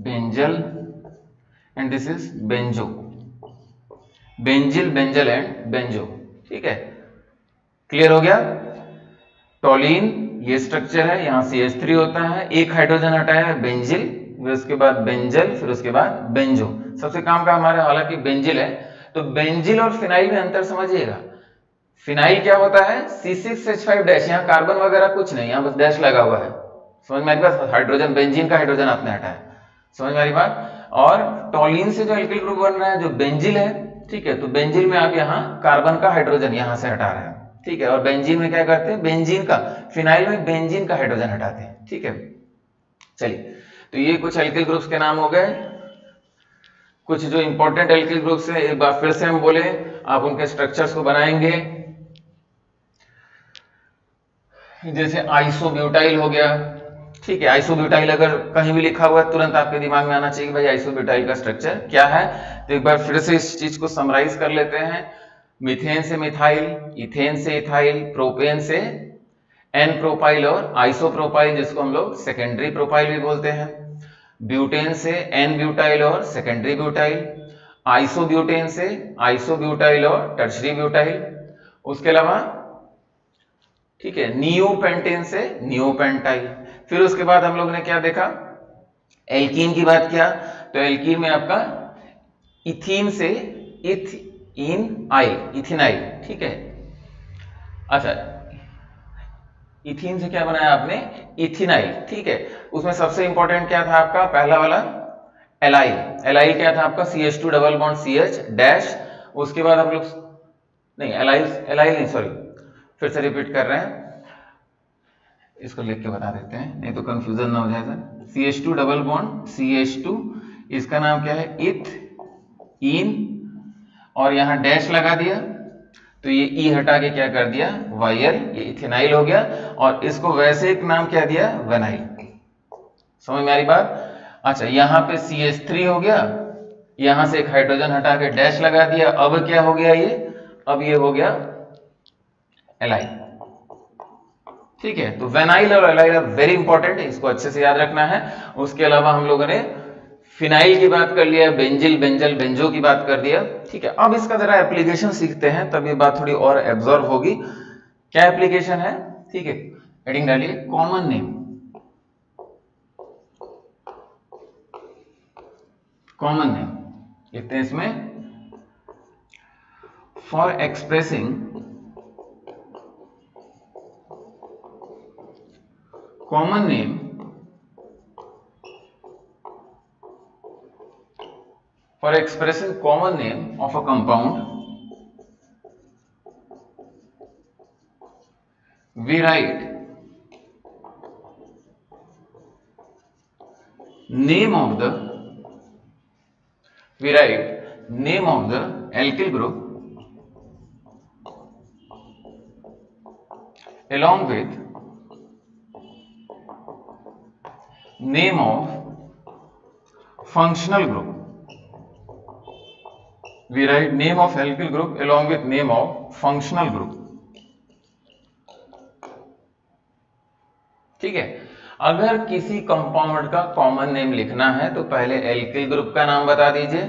benzal, and this is benzo, benzyl, benzal and benzo, ठीक है। क्लियर हो गया। टॉलिन ये स्ट्रक्चर है, यहां CH3 होता है, एक हाइड्रोजन हटाया है, बेंजिल, फिर उसके बाद बेंजल, फिर उसके बाद बेंजो, सबसे काम का हमारा हालांकि बेंजिल है। तो बेंजिल और फिनाइल में अंतर समझिएगा, फिनाइल क्या होता है, C6H5 डैश, यहाँ कार्बन वगैरह कुछ नहीं, यहाँ बस डैश लगा हुआ है, समझ में आ रही बात, हाइड्रोजन, बेंजीन का हाइड्रोजन आपने हटाया, समझ में आ रही बात। और टॉलिन से जो एल्किल ग्रुप बन रहा है जो बेंजिल है, ठीक है, तो बेंजिल में आप यहाँ कार्बन का हाइड्रोजन यहाँ से हटा रहे हैं, ठीक है। और बेंजीन में क्या करते हैं, बेंजीन का, फिनाइल में बेंजीन का हाइड्रोजन हटाते हैं, ठीक है। चलिए, तो ये कुछ एल्किल ग्रुप्स के नाम हो गए, कुछ जो इंपॉर्टेंट एल्किल ग्रुप्स है एक बार फिर से हम बोले, आप उनके स्ट्रक्चर्स को बनाएंगे। जैसे आइसोब्यूटाइल हो गया, ठीक है। आइसोब्यूटाइल अगर कहीं भी लिखा हुआ है तुरंत आपके दिमाग में आना चाहिए भाई आइसोब्यूटाइल का स्ट्रक्चर क्या है। तो एक बार फिर से इस चीज को समराइज कर लेते हैं। मीथेन से मिथाइल, इथेन से इथाइल, प्रोपेन से एन प्रोपाइल और आइसोप्रोपाइल जिसको हम लोग सेकेंडरी प्रोपाइल भी बोलते हैं। ब्यूटेन से एन ब्यूटाइल और सेकेंडरी ब्यूटाइल, आइसोब्यूटेन से आइसोब्यूटाइल और टर्शरी ब्यूटाइल। उसके अलावा ठीक है नियोपेंटेन से नियोपेंटाइल। फिर उसके बाद हम लोग ने क्या देखा, एल्कीन की बात किया। तो एल्कीन में आपका इथीन से इथिनाइल, ठीक है। अच्छा इथीन से क्या बनाया आपने, इथिनाइल, ठीक है। उसमें सबसे इंपॉर्टेंट क्या था आपका, पहला वाला एलाइल। एलाइल क्या था आपका, CH2 double bond CH dash. उसके बाद हम लोग नहीं एलाइल नहीं, सॉरी फिर से रिपीट कर रहे हैं, इसको लिख के बता देते हैं नहीं तो कंफ्यूजन ना हो जाए sir. CH2 double bond CH2, इसका नाम क्या है, इन, और यहां डैश लगा दिया तो ये ई हटा के क्या कर दिया, वायल, ये इथेनाइल हो गया। और इसको वैसे एक नाम क्या दिया, वेनाइल। समझ में आ रही बात। अच्छा यहां पे CH3 हो गया, यहां से एक हाइड्रोजन हटा के डैश लगा दिया, अब क्या हो गया ये, अब ये हो गया एलाइल, ठीक है। तो वेनाइल और एलाइल आर वेरी इंपॉर्टेंट, इसको अच्छे से याद रखना है। उसके अलावा हम लोगों ने फिनाइल की बात कर लिया, बेंजिल, बेंजल, बेंजो की बात कर दिया, ठीक है। अब इसका जरा एप्लीकेशन सीखते हैं तब ये बात थोड़ी और एब्जॉर्व होगी। क्या एप्लीकेशन है, ठीक है, हेडिंग डालिए कॉमन नेम। कॉमन नेम लिखते हैं इसमें, for expressing common name for expressing common name of a compound we write name of the alkyl group along with name of functional group. We write name of alkyl group along with name of functional group. ठीक है। अगर किसी compound का common name लिखना है तो पहले alkyl group का नाम बता दीजिए,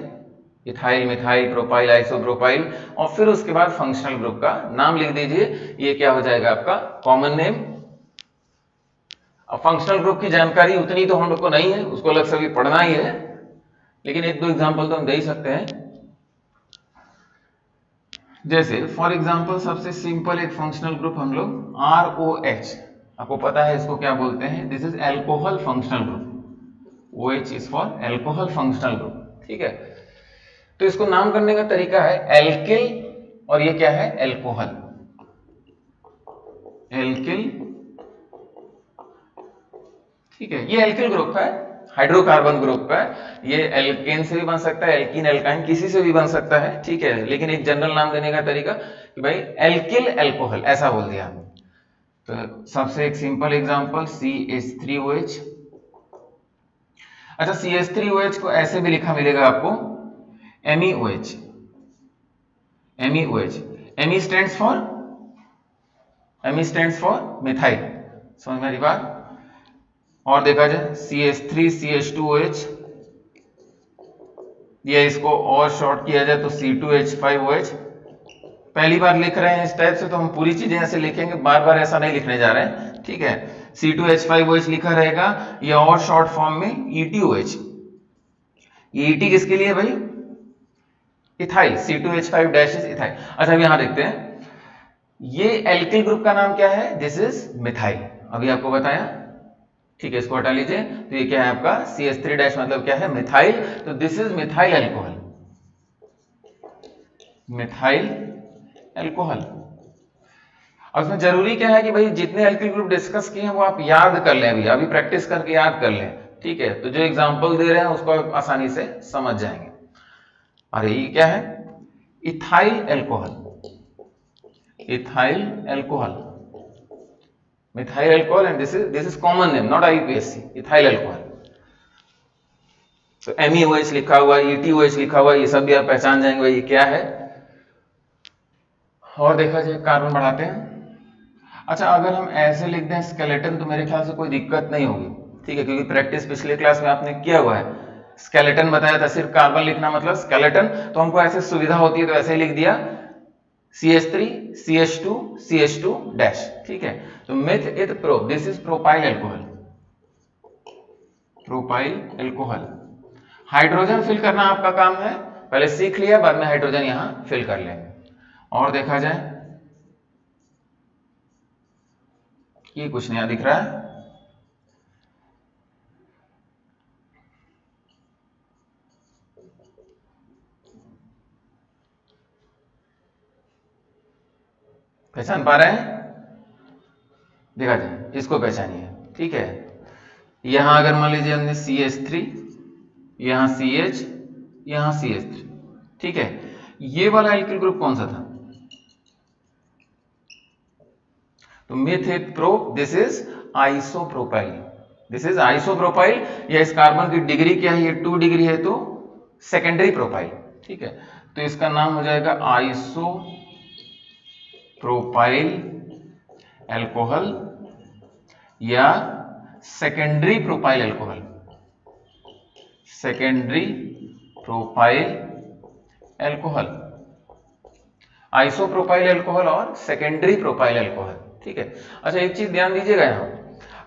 इथाइल, मिथाइल, प्रोपाइल, आइसोप्रोपाइल, और फिर उसके बाद फंक्शनल ग्रुप का नाम लिख दीजिए। ये क्या हो जाएगा आपका कॉमन नेम। अब फंक्शनल ग्रुप की जानकारी उतनी तो हम लोग को नहीं है, उसको अलग से भी पढ़ना ही है, लेकिन एक दो एग्जांपल तो हम दे ही सकते हैं। जैसे फॉर एग्जांपल सबसे सिंपल एक फंक्शनल ग्रुप हम लोग ROH, आपको पता है इसको क्या बोलते हैं, this is alcohol functional group. OH is for alcohol functional group, ठीक है। तो इसको नाम करने का तरीका है एल्किल, और ये क्या है, एल्कोहल। एल्किल, ठीक है, ये एल्किल ग्रुप है, हाइड्रोकार्बन ग्रुप है। ये एल्केन से भी बन सकता है, एल्कीन, एल्काइन, किसी से भी बन सकता है, ठीक है। लेकिन एक जनरल नाम देने का तरीका कि भाई एल्किल एल्कोहल ऐसा बोल दिया। तो सबसे एक सिंपल एग्जांपल CH3OH। अच्छा CH3OH को ऐसे भी लिखा मिलेगा आपको MEOH। MEOH, ME stands for methyl. समझ में आ रही बात। और देखा जाए CH3CH2OH, या इसको और शॉर्ट किया जाए तो C2H5OH। पहली बार लिख रहे हैं इस टाइप से तो हम पूरी चीजें ऐसे लिखेंगे, बार बार ऐसा नहीं लिखने जा रहे हैं, ठीक है। C2H5OH लिखा रहेगा, या और शॉर्ट फॉर्म में ETOH। ये ET किसके लिए भाई, ethyl, C2H5 dash is ethyl. अच्छा अब यहां देखते हैं, ये एल्किल ग्रुप का नाम क्या है, दिस इज मिथाइल, अभी आपको बताया, ठीक है। इसको हटा लीजिए, तो ये क्या है आपका CH3 डैश मतलब क्या है, मिथाइल। तो this is methyl alcohol, methyl alcohol. अब इसमें जरूरी क्या है कि भाई जितने एल्किल ग्रुप डिस्कस किए हैं वो आप याद कर लें, अभी प्रैक्टिस करके याद कर लें, ठीक है। तो जो एग्जांपल दे रहे हैं उसको आप आसानी से समझ जाएंगे। अरे ये क्या है, ethyl alcohol, ethyl alcohol, methyl alcohol and this is common name, not IUPAC, ethyl alcohol. तो MEOH लिखा हुआ है, ETOH लिखा हुआ है, ये सब भी आप पहचान जाएंगे भाई ये क्या है। और देखा जाए कार्बन बढ़ाते हैं। अच्छा, अगर हम ऐसे लिख दें स्केलेटन तो मेरे ख्याल से कोई दिक्कत नहीं होगी, ठीक है, क्योंकि प्रैक्टिस पिछले क्लास में आपने किया हुआ है, स्केलेटन बताया था, सिर्फ कार्बन लिखना मतलब स्केलेटन, तो हमको ऐसे सुविधा होती है तो ऐसे ही लिख दिया CH3 CH2 CH2 डैश, ठीक है। तो meth eth pro, this is propyl alcohol, propyl alcohol. Hydrogen fill करना आपका काम है, पहले सीख लिया, बाद में हाइड्रोजन यहां फिल कर लेंगे। और देखा जाए ये कुछ नया दिख रहा है, पहचान पा रहे हैं? देखा जाए, इसको पहचानिए, ठीक है। यहां अगर मान लीजिए हमने CH3, यहां CH, यहां CH3, ठीक है, ये वाला एल्किल ग्रुप कौन सा था? तो myth pro, this is isopropyl, this is isopropyl. या इस कार्बन की डिग्री क्या है? ये 2 डिग्री है, तो सेकेंडरी प्रोपाइल, ठीक है। तो इसका नाम हो जाएगा आइसोप्रोपाइल अल्कोहल या secondary propyl alcohol, secondary propyl alcohol, isopropyl alcohol और सेकेंडरी प्रोपाइल अल्कोहल, ठीक है। अच्छा, एक चीज ध्यान दीजिएगा, यहां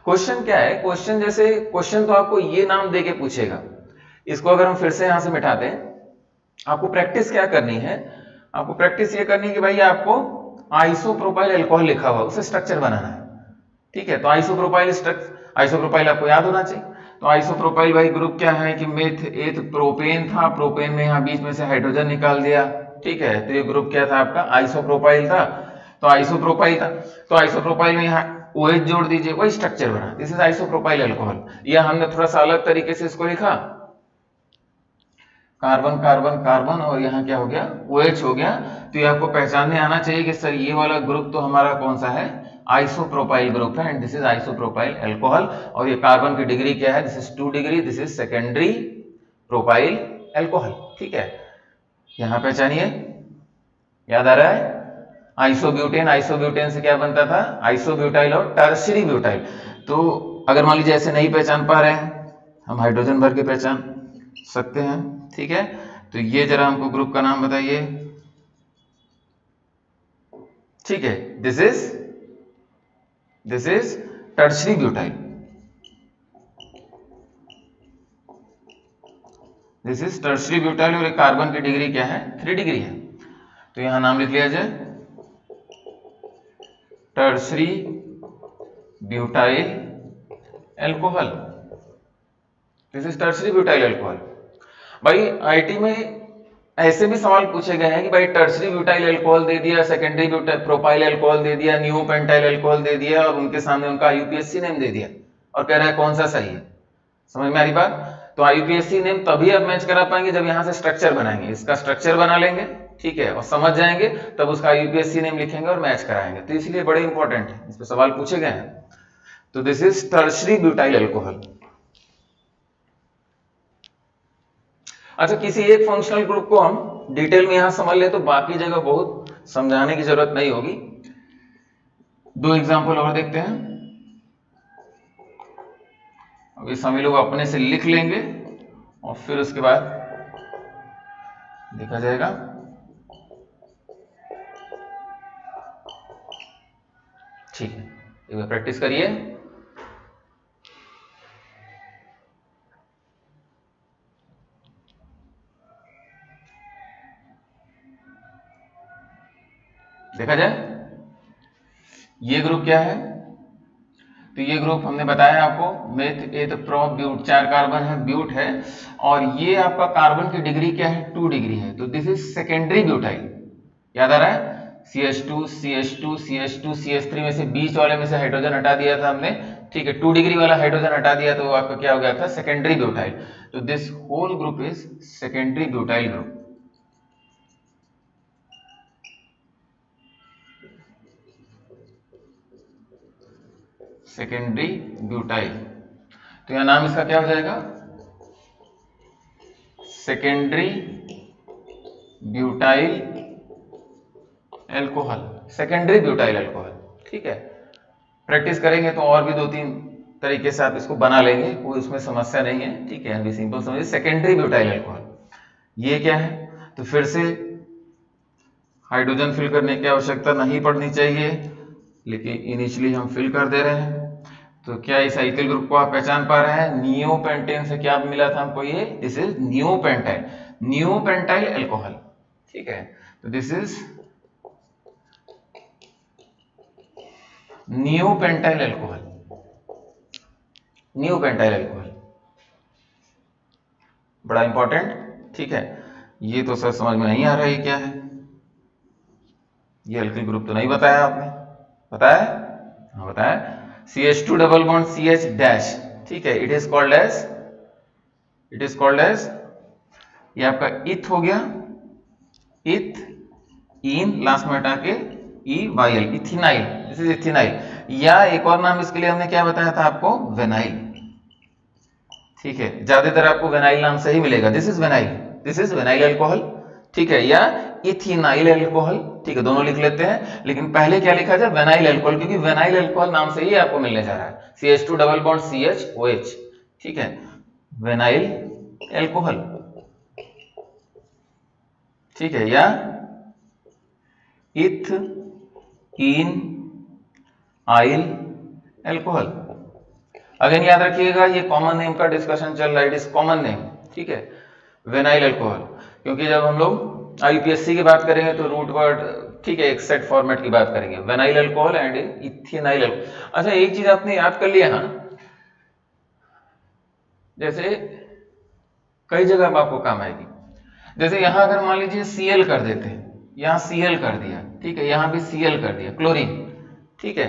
क्वेश्चन क्या है, क्वेश्चन जैसे क्वेश्चन तो आपको ये नाम देके पूछेगा, इसको अगर हम फिर से यहां से मिटाते हैं, आपको प्रैक्टिस क्या करनी है? आपको प्रैक्टिस ये करनी है कि भाई आपको आइसोप्रोपाइल अल्कोहल लिखा हुआ उसे स्ट्रक्चर बनाना है, ठीक है। तो आइसोप्रोपाइल आपको याद होना चाहिए। तो आइसोप्रोपाइल भाई ग्रुप क्या है कि मिथ एथ प्रोपेन था, प्रोपेन में यहां बीच में से हाइड्रोजन निकाल दिया, ठीक है। तो ये ग्रुप क्या था आपका? आइसोप्रोपाइल था। तो आइसोप्रोपाइल था, तो आइसोप्रोपाइल में यहाँ OH जोड़ दीजिए, वही स्ट्रक्चर बना, दिस इज आइसोप्रोपाइल अल्कोहल। या हमने थोड़ा सा अलग तरीके से इसको लिखा, कार्बन कार्बन कार्बन और यहाँ क्या हो गया? OH हो गया। तो ये आपको पहचानने आना चाहिए कि सर ये वाला ग्रुप तो हमारा कौन सा है? आइसोप्रोपाइल ग्रुप है, and this is isopropyl alcohol. और ये कार्बन की डिग्री क्या है? This is 2 degree, this is secondary propyl alcohol, ठीक है। यहां पहचानिए, याद आ रहा है? आइसोब्यूटेन, आइसोब्यूटेन से क्या बनता था? आइसोब्यूटाइल और टर्शरी ब्यूटाइल। तो अगर मान लीजिए ऐसे नहीं पहचान पा रहे हैं, हम हाइड्रोजन भर के पहचान सकते हैं, ठीक है। तो ये जरा हमको ग्रुप का नाम बताइए, ठीक है। This is tertiary butyl, this is tertiary butyl. और कार्बन की डिग्री क्या है? 3 डिग्री है। तो यहां नाम लिख लिया जाए tertiary butyl alcohol, this is tertiary butyl alcohol. भाई आईटी में ऐसे भी सवाल पूछे गए हैं कि भाई टर्शरी ब्यूटाइल अल्कोहल दे दिया, सेकेंडरी प्रोपाइल अल्कोहल दे दिया, न्यू पेंटाइल अल्कोहल दे दिया, और उनके सामने उनका IUPAC नेम दे दिया और कह रहा है कौन सा सही है। समझ में आ रही बात? तो IUPAC नेम तभी आप मैच करा पाएंगे जब यहां से स्ट्रक्चर बनाएंगे, इसका स्ट्रक्चर बना लेंगे, ठीक है, और समझ जाएंगे, तब उसका IUPAC नेम लिखेंगे और मैच कराएंगे। तो इसलिए बड़े इंपॉर्टेंट है, इस पर सवाल पूछे गए हैं। तो this is tertiary butyl alcohol. अच्छा, किसी एक फंक्शनल ग्रुप को हम डिटेल में यहां समझ ले तो बाकी जगह बहुत समझाने की जरूरत नहीं होगी। 2 एग्जांपल और देखते हैं, अभी सभी लोग अपने से लिख लेंगे और फिर उसके बाद देखा जाएगा। ठीक है, एक बार प्रैक्टिस करिए। देखा जाए ये ग्रुप क्या है? तो ये ग्रुप हमने बताया आपको, मेथ एथ प्रो ब्यूट, 4 कार्बन है, ब्यूट है, और ये आपका कार्बन की डिग्री क्या है? 2 डिग्री है। तो दिस इज सेकेंडरी ब्यूटाइल। याद आ रहा है? CH2 CH2 CH2 CH3 में से बीच वाले में से हाइड्रोजन हटा दिया था हमने, ठीक है, 2 डिग्री वाला हाइड्रोजन हटा दिया तो आपका क्या हो गया था? Secondary butyl. तो this whole group is secondary butyl group. Secondary butyl. तो यहां नाम इसका क्या हो जाएगा, secondary butyl alcohol, secondary butyl alcohol. ठीक है, प्रैक्टिस करेंगे तो और भी 2-3 तरीके से आप इसको बना लेंगे, कोई उसमें समस्या नहीं है। ठीक है, अभी सिंपल समझिए, सेकेंडरी ब्यूटाइल एल्कोहल ये क्या है। तो फिर से हाइड्रोजन फिल करने की आवश्यकता नहीं पड़नी चाहिए, लेकिन इनिशियली हम फिल कर दे रहे हैं। तो क्या इस आइथिल ग्रुप को आप पहचान पा रहे हैं, नियोपेंटेन से क्या मिला था हमको, ये this is neopentyl, neopentyl alcohol. ठीक है, तो this is neopentyl alcohol, neopentyl alcohol, बड़ा इंपॉर्टेंट। ठीक है, ये तो सर समझ में नहीं आ रहा है क्या है, ये एल्किल ग्रुप तो नहीं बताया आपने, बताया? हाँ बताया, CH2 double bond CH dash. ठीक है, इट इज कॉल्ड एज, ये आपका इथ हो गया, इथ, इन लास्ट में हटा के EYL, इथिनाइल, दिस इज इथिनाइल। या एक और नाम इसके लिए हमने क्या बताया था आपको, वेनाइल। ठीक है, ज्यादातर आपको वेनाइल नाम से ही मिलेगा, दिस इज वेनाइल एल्कोहल। ठीक है, या इथिनाइल एल्कोहल। ठीक है, दोनों लिख लेते हैं, लेकिन पहले क्या लिखा जाए, वेनाइल एल्कोहल, क्योंकि वेनाइल एल्कोहल नाम से ही आपको मिलने जा रहा है, CH2 डबल बॉन्ड CHOH। ठीक है, वेनाइल एल्कोहल। ठीक है, या इथ इन आइल एल्कोहल। अगेन याद रखिएगा, ये कॉमन नेम का डिस्कशन चल रहा है, इट इज कॉमन नेम। ठीक है, वेनाइल एल्कोहल, क्योंकि जब हम लोग IPSC की बात करेंगे तो रूट वर्ड, ठीक है, एक सेट फॉर्मेट की बात करेंगे, वेनाइल एल्कोहल एंड इथिनाइल एल्कोहल। अच्छा, एक चीज आपने याद कर लिया, हाँ, जैसे कई जगह अब आपको काम आएगी। जैसे यहां अगर मान लीजिए Cl कर देते हैं, यहां Cl कर दिया, ठीक है, यहां भी Cl कर दिया, क्लोरीन। ठीक है,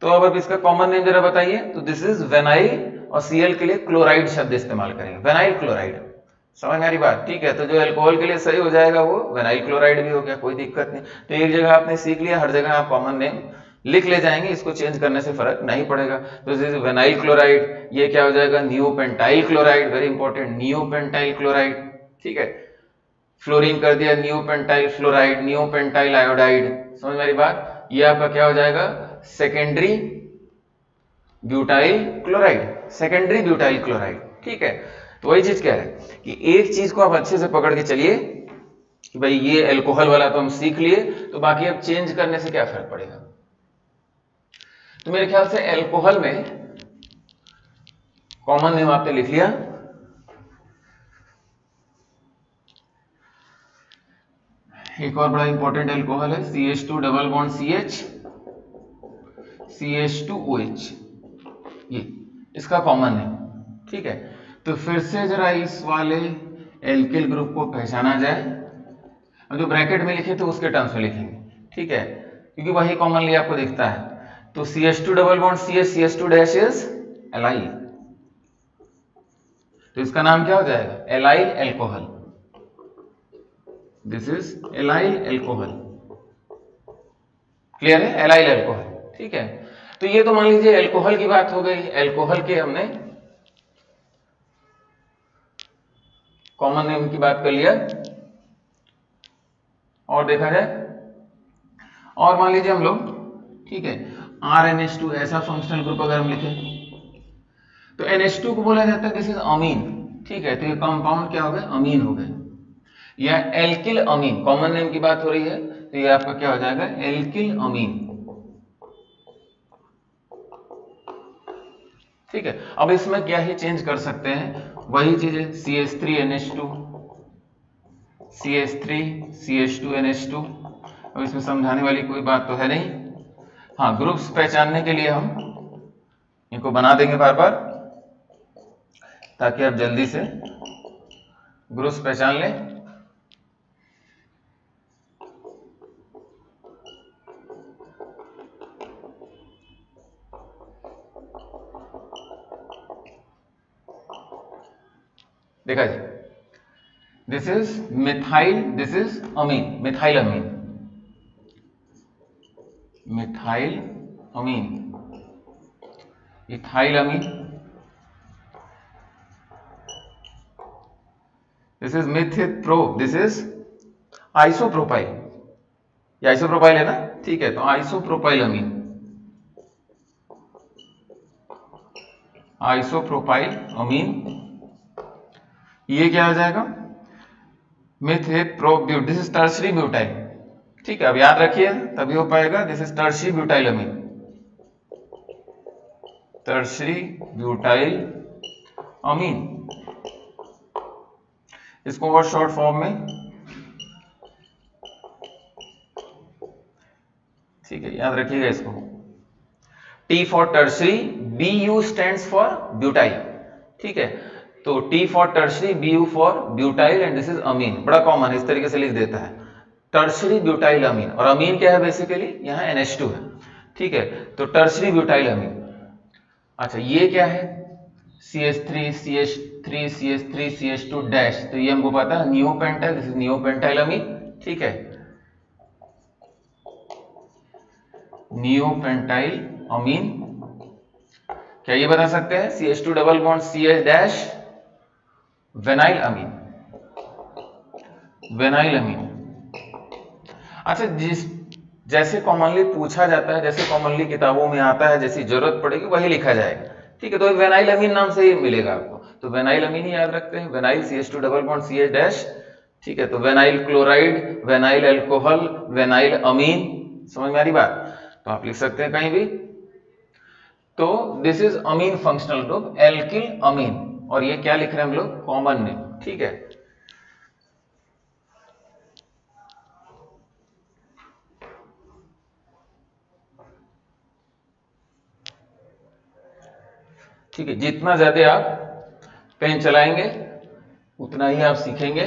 तो अब इसका कॉमन नेम जरा बताइए। तो दिस इज वेनाइल, और Cl के लिए क्लोराइड शब्द इस्तेमाल करेंगे, वेनाइल क्लोराइड। समझ में आ रही बात? ठीक है, तो जो अल्कोहल के लिए सही हो जाएगा वो वेनाइल क्लोराइड भी हो गया, कोई दिक्कत नहीं। तो एक जगह आपने सीख लिया, हर जगह आप कॉमन नेम लिख ले जाएंगे, इसको चेंज करने से फर्क नहीं पड़ेगा। तो दिस इज वेनाइल क्लोराइड, ये क्या हो जाएगा, neopentyl chloride, very important, neopentyl chloride. ठीक है, फ्लोरीन कर दिया, नियोपेंटाइल फ्लोराइड, नियोपेंटाइल आयोडाइड। समझ मेरी बात? ये आपका क्या हो जाएगा, secondary butyl chloride, secondary butyl chloride. ठीक है, तो वही चीज क्या है कि एक चीज को आप अच्छे से पकड़ के चलिए कि भाई ये अल्कोहल वाला तो हम सीख लिए, तो बाकी अब चेंज करने से क्या फर्क पड़ेगा। तो मेरे ख्याल से अल्कोहल में कॉमन नेम आपने लिख लिया। एक और बड़ा इंपॉर्टेंट अल्कोहल है CH2 double bond CH CH2OH, ये इसका कॉमन है। ठीक है, तो फिर से जरा इस वाले एल्किल ग्रुप को पहचाना जाए, जो ब्रैकेट में लिखे थे उसके टर्म्स में लिखेंगे। ठीक है, क्योंकि वही कॉमनली आपको दिखता है। तो CH2 double bond CH CH2 dash is allyl, तो इसका नाम क्या हो जाएगा, allyl alcohol, this is allyl alcohol. Clear है, एलाइल एल्कोहल। ठीक है, तो ये तो मान लीजिए एल्कोहल की बात हो गई, एल्कोहल के हमने कॉमन नेम की बात कर लिया। और देखा जाए, और मान लीजिए हम लोग, ठीक है, RNH2 ऐसा फंक्शनल ग्रुप अगर हम लिखें तो NH2 को बोला जाता है दिस इज अमीन। ठीक है, तो ये कंपाउंड क्या हो गए, अमीन हो गए, या एल्किल अमीन, कॉमन नेम की बात हो रही है, तो ये आपका क्या हो जाएगा, एल्किल अमीन। ठीक है, अब इसमें क्या ही चेंज कर सकते हैं, वही चीज है, CH3NH2 CH3 CH2NH2। अब इसमें समझाने वाली कोई बात तो है नहीं। हाँ, ग्रुप्स पहचानने के लिए हम इनको बना देंगे बार बार, ताकि आप जल्दी से ग्रुप्स पहचान लें। देखा जी, this is methyl, this is amine, methyl amine, methyl amine. Ethylamine, this is मिथप्रो, दिस इज आइसोप्रोपाइल, ये आइसोप्रोपाइल है ना, ठीक है, तो आइसोप्रोपाइल अमीन, आइसोप्रोपाइल अमीन, ये क्या हो जाएगा, मिथप्रोब्यूट, दिस इज टर्शरी ब्यूटाइल, ठीक है, अब याद रखिए तभी हो पाएगा, this is tertiary butyl amine, tertiary butyl amine, इसको और शॉर्ट फॉर्म में, ठीक है, याद रखिएगा इसको, T for tertiary, BU stands for butyl, ठीक है, तो T for tertiary, BU for butyl and this is amine, बड़ा कॉमन है, इस तरीके से लिख देता है, टर्शरी ब्यूटाइल अमीन, और अमीन क्या है बेसिकली, यहाँ NH2 है, ठीक है, तो टर्शरी ब्यूटाइल अमीन। अच्छा ये क्या है, CH3 CH3 CH3 CH2 dash, तो ये हमको पता है नियोपेंटाइल, दिस इज नियोपेंटाइल अमीन, ठीक है, नियोपेंटाइल अमीन, क्या ये बता सकते हैं, CH2 double bond CH dash, vinyl amine, vinyl amine. अच्छा जैसे कॉमनली पूछा जाता है, जैसे कॉमनली किताबों में आता है, जैसी जरूरत पड़ेगी वही लिखा जाएगा, ठीक है, तो वेनाइल अमीन नाम से ही मिलेगा आपको, तो वेनाइल अमीन ही याद रखते हैं, vinyl CH2 double bond CH dash, ठीक है, तो vinyl chloride, vinyl alcohol, vinyl अमीन, समझ में आ रही बात, तो आप लिख सकते हैं कहीं भी, तो this is amine functional group, alkyl amine, और ये क्या लिख रहे हैं हम लोग, कॉमन नेम, ठीक है, ठीक है, जितना ज्यादा आप पेन चलाएंगे उतना ही आप सीखेंगे,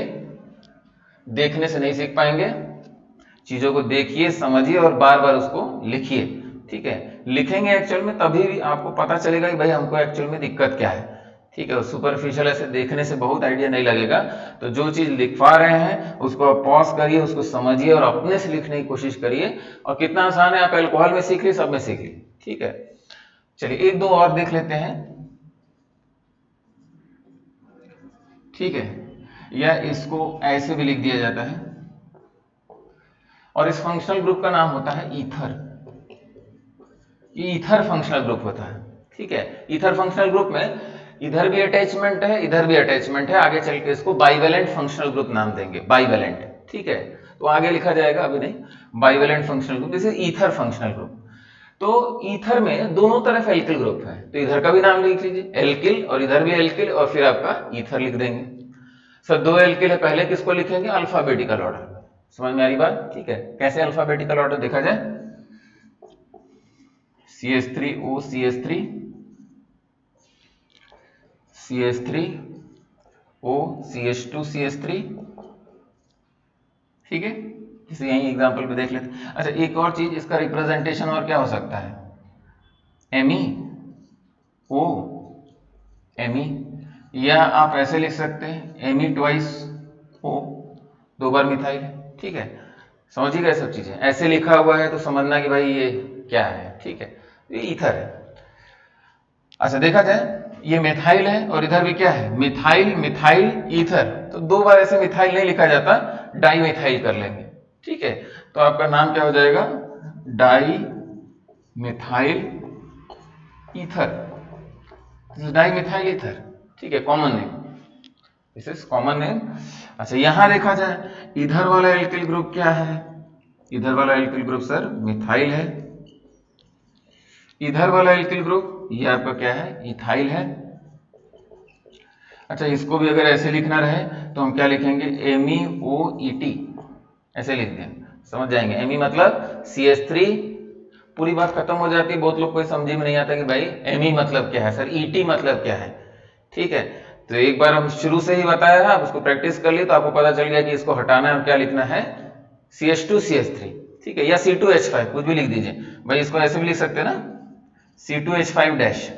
देखने से नहीं सीख पाएंगे, चीजों को देखिए, समझिए और बार बार उसको लिखिए, ठीक है, लिखेंगे एक्चुअल में तभी भी आपको पता चलेगा कि भाई हमको एक्चुअल में दिक्कत क्या है, ठीक है, सुपरफिशियल ऐसे देखने से बहुत आइडिया नहीं लगेगा, तो जो चीज लिखवा रहे हैं उसको आप पॉज करिए, उसको समझिए और अपने से लिखने की कोशिश करिए, और कितना आसान है, आप अल्कोहल में सीख लिए, सब में सीख लिए, ठीक है, चलिए एक दो और देख लेते हैं, ठीक है, या इसको ऐसे भी लिख दिया जाता है, और इस फंक्शनल ग्रुप का नाम होता है ईथर, ये ईथर फंक्शनल ग्रुप होता है, ठीक है, ईथर फंक्शनल ग्रुप में इधर भी अटैचमेंट है, इधर भी अटैचमेंट है, आगे चल के इसको बाइवेलेंट फंक्शनल ग्रुप नाम देंगे, बाइवेलेंट, ठीक है, तो आगे लिखा जाएगा, अभी नहीं, bivalent functional group, this is ether functional group, तो ईथर में दोनों तरफ एल्किल ग्रुप है, तो इधर का भी नाम लिख लीजिए एल्किल, और इधर भी एल्किल, और फिर आपका ईथर लिख देंगे, सर दो एल्किल है, पहले किसको लिखेंगे, अल्फाबेटिकल ऑर्डर, समझ में आ रही बात, ठीक है, कैसे अल्फाबेटिकल ऑर्डर देखा जाए, CH3O CH3 CH3O CH2 CH3, ठीक है, इसे यही एग्जांपल पे देख लेते हैं। अच्छा एक और चीज, इसका रिप्रेजेंटेशन और क्या हो सकता है, MEO Me, या आप ऐसे लिख सकते हैं Me ट्वाइस O, दो बार मिथाइल, ठीक है, समझिएगा सब चीजें, ऐसे लिखा हुआ है तो समझना कि भाई ये क्या है, ठीक है, ये ईथर है। अच्छा देखा जाए, ये मिथाइल है और इधर भी क्या है, मिथाइल, मिथाइल ईथर, तो दो बार ऐसे मिथाइल नहीं लिखा जाता, डाई मिथाइल कर लेंगे, ठीक है, तो आपका नाम क्या हो जाएगा, di methyl ether, di methyl ether, ठीक है, common name, this is common name. अच्छा यहां देखा जाए, इधर वाला एल्किल ग्रुप क्या है, इधर वाला एल्किल ग्रुप सर मिथाइल है, इधर वाला एल्किल ग्रुप ये आपका क्या है, इथाइल है। अच्छा इसको भी अगर ऐसे लिखना रहे तो हम क्या लिखेंगे, MEOET, ऐसे लिख दें, समझ जाएंगे, Me मतलब CH3, पूरी बात खत्म हो जाती है, बहुत लोग को समझ में नहीं आता कि भाई Me मतलब क्या है सर, ET मतलब क्या है, ठीक है, तो एक बार हम शुरू से ही बताया है, आप उसको प्रैक्टिस कर लिए तो आपको पता चल गया कि इसको हटाना है और क्या लिखना है, CH2 CH3, ठीक है, या C2H5 कुछ भी लिख दीजिए, भाई इसको ऐसे भी लिख सकते हैं ना, C2H5 डैश,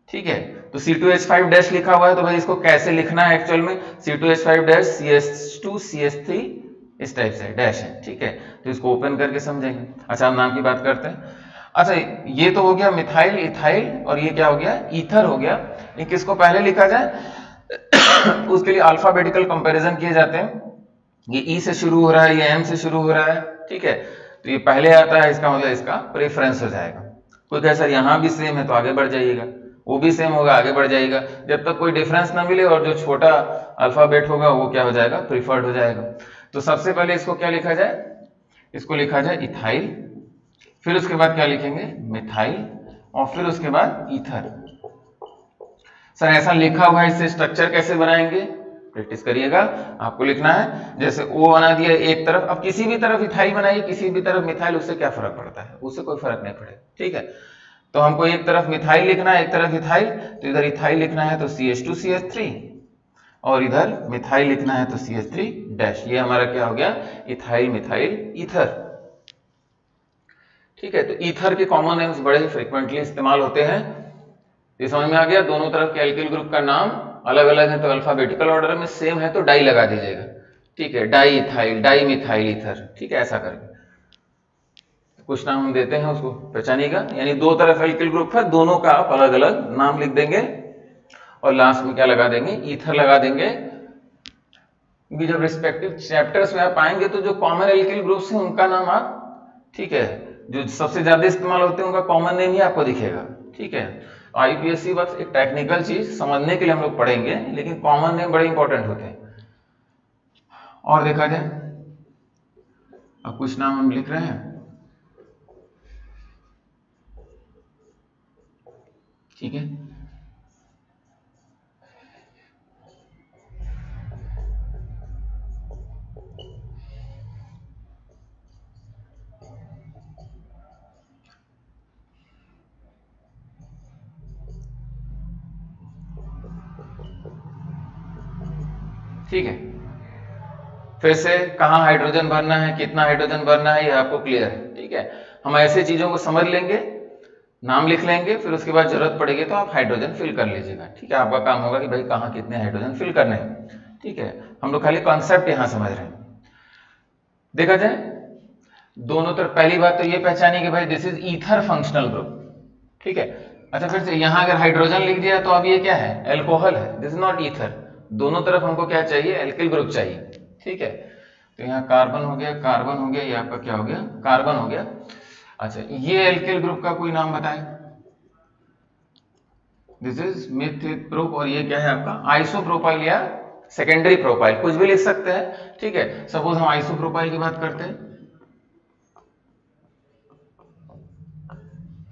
ठीक है, तो C2H5 डैश लिखा हुआ है, तो भाई इसको कैसे लिखना है एक्चुअल में, C2H5 डैश CH2 CH3 इस टाइप से डैश है, ठीक है, तो इसको ओपन करके समझेंगे। अच्छा हम नाम की बात करते हैं। अच्छा ये तो हो गया मिथाइल इथाइल और ये क्या हो गया ईथर हो गया। ये किसको पहले लिखा जाए उसके लिए अल्फाबेटिकल कंपैरिजन किए जाते हैं। ये ई से शुरू हो रहा है, ये एम से शुरू हो रहा है, ठीक है, तो ये पहले आता है, इसका मतलब इसका प्रेफरेंस हो जाएगा। कोई कहे सर यहाँ भी सेम है तो आगे बढ़ जाइएगा, वो भी सेम होगा आगे बढ़ जाइएगा, जब तक कोई डिफरेंस ना मिले और जो छोटा अल्फाबेट होगा वो क्या हो जाएगा प्रीफर्ड हो जाएगा। तो सबसे पहले इसको क्या लिखा जाए, इसको लिखा जाए इथाइल, फिर उसके बाद क्या लिखेंगे मिथाइल और फिर उसके बाद ईथर। सर ऐसा लिखा हुआ है, इससे स्ट्रक्चर कैसे बनाएंगे, प्रैक्टिस करिएगा। आपको लिखना है जैसे ओ बना दिया एक तरफ, अब किसी भी तरफ इथाइल बनाइए किसी भी तरफ मिथाइल, उससे क्या फर्क पड़ता है, उससे कोई फर्क नहीं पड़ेगा, ठीक है। तो हमको एक तरफ मिथाइल लिखना है एक तरफ इथाइल, तो इधर इथाइल लिखना है तो CH2CH3 और इधर मिथाइल लिखना है तो CH3 डैश। ये हमारा क्या हो गया इथाइल मिथाइल ईथर, ठीक है। तो ईथर के कॉमन नेम्स बड़े ही फ्रीक्वेंटली इस्तेमाल होते हैं। ये समझ में आ गया, दोनों तरफ के एल्किल ग्रुप का नाम अलग अलग है तो अल्फाबेटिकल ऑर्डर में सेम है तो डाई लगा दीजिएगा, ठीक है, di ethyl di methyl ether, ठीक है, ऐसा करके कुछ नाम हम देते हैं उसको पहचानिएगा। यानी दो तरफ एल्किल ग्रुप है, दोनों का आप अलग अलग नाम लिख देंगे और लास्ट में क्या लगा देंगे ईथर लगा देंगे। क्योंकि जब रिस्पेक्टिव चैप्टर्स में आप आएंगे तो जो कॉमन एल्किल ग्रुप्स हैं उनका नाम आप, ठीक है, जो सबसे ज्यादा इस्तेमाल होते हैं उनका कॉमन नेम ही आपको दिखेगा, ठीक है। IUPAC बस एक टेक्निकल चीज समझने के लिए हम लोग पढ़ेंगे, लेकिन कॉमन नेम बड़े इंपॉर्टेंट होते हैं। और देखा जाए अब कुछ नाम हम लिख रहे हैं, ठीक है। ठीक है, फिर से कहाँ हाइड्रोजन भरना है कितना हाइड्रोजन भरना है ये आपको क्लियर है, ठीक है। हम ऐसे चीजों को समझ लेंगे, नाम लिख लेंगे, फिर उसके बाद जरूरत पड़ेगी तो आप हाइड्रोजन फिल कर लीजिएगा, ठीक है। आपका काम होगा कि भाई कहाँ कितने हाइड्रोजन फिल करने हैं, ठीक है। हम लोग खाली कॉन्सेप्ट यहां समझ रहे हैं। देखा जाए दोनों तरफ, पहली बात तो ये पहचानिए कि भाई this is ether functional group, ठीक है। अच्छा फिर से यहां अगर हाइड्रोजन लिख दिया तो अब ये क्या है एल्कोहल है, दिस इज नॉट ईथर। दोनों तरफ हमको क्या चाहिए एल्किल ग्रुप चाहिए, ठीक है। तो यहाँ कार्बन हो गया कार्बन हो गया, ये आपका क्या हो गया कार्बन हो गया। अच्छा ये एल्किल ग्रुप का कोई नाम बताएं, दिस इज मिथप्रोप और ये क्या है आपका आइसोप्रोपाइल या सेकेंडरी प्रोपाइल, कुछ भी लिख सकते हैं, ठीक है। सपोज हम आइसोप्रोपाइल की बात करते हैं,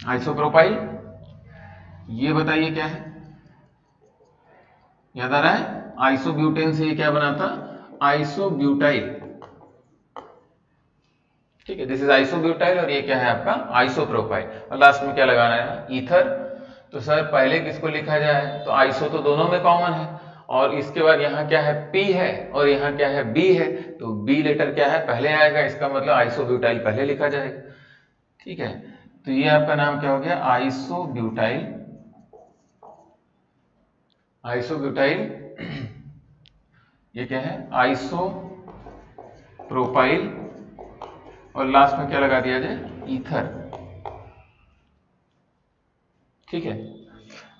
आइसोप्रोपाइल ये बताइए क्या है, याद आ रहा है आइसोब्यूटेन से ये क्या बना था आइसोब्यूटाइल, ठीक है, दिस इज आइसोब्यूटाइल और ये क्या है आपका आइसोप्रोपाइल और लास्ट में क्या लगाना है ईथर। तो सर पहले किसको लिखा जाए, तो आइसो तो दोनों में कॉमन है और इसके बाद यहाँ क्या है P है और यहाँ क्या है B है, तो B लेटर क्या है पहले आएगा, इसका मतलब आइसोब्यूटाइल पहले लिखा जाएगा, ठीक है। तो ये आपका नाम क्या हो गया आइसोब्यूटाइल, आइसोब्यूटाइल ये क्या है आइसोप्रोपाइल और लास्ट में क्या लगा दिया जाए ईथर, ठीक है।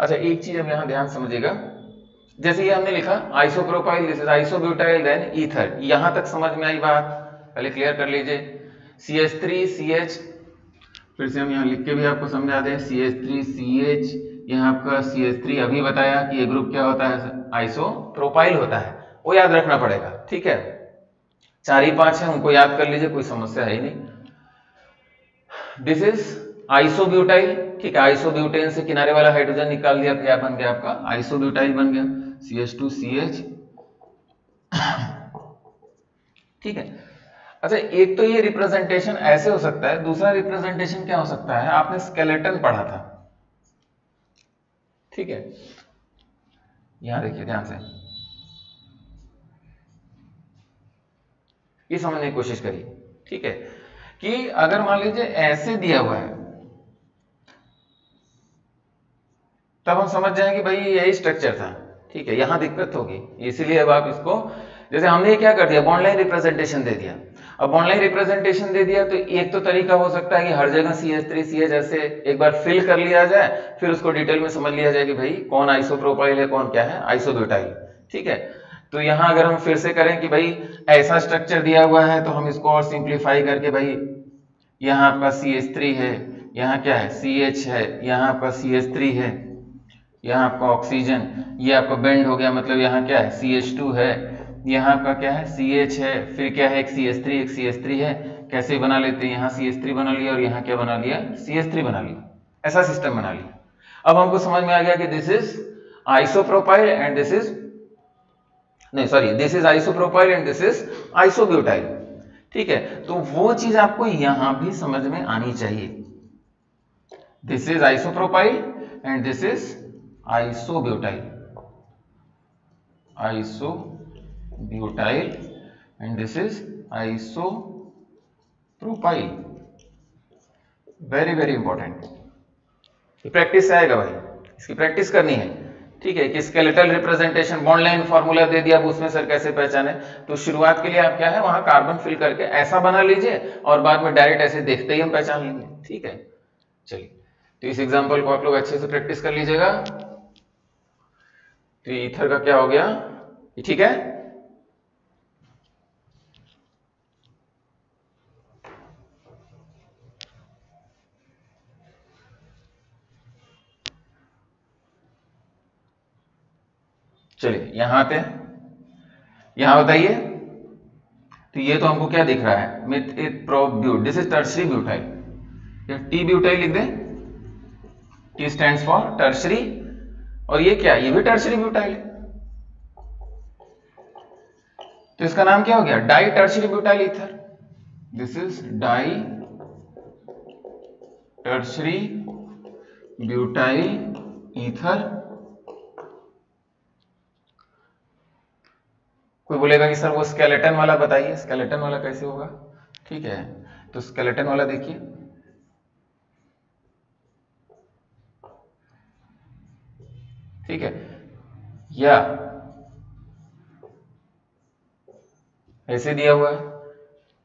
अच्छा एक चीज हम यहां ध्यान समझिएगा, जैसे ये हमने लिखा isopropyl this is isobutyl then ether, यहां तक समझ में आई बात, पहले क्लियर कर लीजिए। CH3CH फिर से हम यहां लिख के भी आपको समझा दें, CH3CH यहाँ आपका CH3 अभी बताया कि ये ग्रुप क्या होता है आइसोप्रोपाइल होता है, वो याद रखना पड़ेगा, ठीक है। 4 ही 5 है उनको याद कर लीजिए, कोई समस्या है ही नहीं। दिस इज आइसोब्यूटाइल, ठीक है, आइसोब्यूटेन से किनारे वाला हाइड्रोजन निकाल दिया, क्या बन गया आपका आइसोब्यूटाइल बन गया CH2CH, ठीक है। अच्छा एक तो ये रिप्रेजेंटेशन ऐसे हो सकता है, दूसरा रिप्रेजेंटेशन क्या हो सकता है, आपने स्केलेटन पढ़ा था, ठीक है। यहां देखिए ध्यान से, ये समझने की कोशिश करिए, ठीक है, कि अगर मान लीजिए ऐसे दिया हुआ है तब हम समझ जाएंगे भाई यही स्ट्रक्चर था, ठीक है। यहां दिक्कत होगी, इसीलिए अब आप इसको, जैसे हमने क्या कर दिया बॉन्ड लाइन रिप्रेजेंटेशन दे दिया, अब ऑनलाइन रिप्रेजेंटेशन दे दिया तो एक तो तरीका हो सकता है कि हर जगह CH3 CH ऐसे एक बार फिल कर लिया जाए, फिर उसको डिटेल में समझ लिया जाए कि भाई कौन आइसोप्रोपाइल है कौन क्या है आइसोब्यूटाइल। ठीक है, तो यहां अगर हम फिर से करें कि भाई ऐसा स्ट्रक्चर दिया हुआ है तो हम इसको और सिंप्लीफाई करके भाई यहाँ आपका CH3 है, यहाँ क्या है CH है, यहाँ आपका CH3 है, यहाँ आपका ऑक्सीजन, ये आपका बेंड हो गया मतलब यहाँ क्या है CH2 है, यहाँ आपका क्या है CH है, फिर क्या है एक CH3 है, कैसे बना लेते हैं यहाँ CH3 बना लिया और यहाँ क्या बना लिया CH3 बना लिया, ऐसा सिस्टम बना लिया। अब हमको समझ में आ गया कि this is isopropyl and this is नहीं sorry this is isopropyl and this is isobutyl. ठीक है, तो वो चीज आपको यहां भी समझ में आनी चाहिए। This is isopropyl and this is isobutyl, isobutyl and this is isopropyl. Very very important, practice से आएगा भाई, इसकी प्रैक्टिस करनी है। ठीक है, कि skeletal representation bond line formula दे दिया, अब उसमें सर कैसे पहचाने, तो शुरुआत के लिए आप क्या है वहां कार्बन फिल करके ऐसा बना लीजिए और बाद में डायरेक्ट ऐसे देखते ही हम पहचान लेंगे। ठीक है, चलिए तो इस एग्जांपल को आप लोग अच्छे से प्रैक्टिस कर लीजिएगा। तो ईथर का क्या हो गया, ठीक है। चलिए यहां आते हैं, यहां बताइए, तो ये तो हमको क्या दिख रहा है मिथ प्रोब्यूट, दिस इज टर्शरी ब्यूटाइल, या टी ब्यूटाइल लिख दें, टी स्टैंड्स फॉर टर्शरी, और ये क्या ये भी टर्शरी ब्यूटाइल है, तो इसका नाम क्या हो गया di tertiary butyl ether, this is di tertiary butyl ether. कोई बोलेगा कि सर वो स्केलेटन वाला बताइए, स्केलेटन वाला कैसे होगा। ठीक है, तो स्केलेटन वाला देखिए, ठीक है, या ऐसे दिया हुआ है।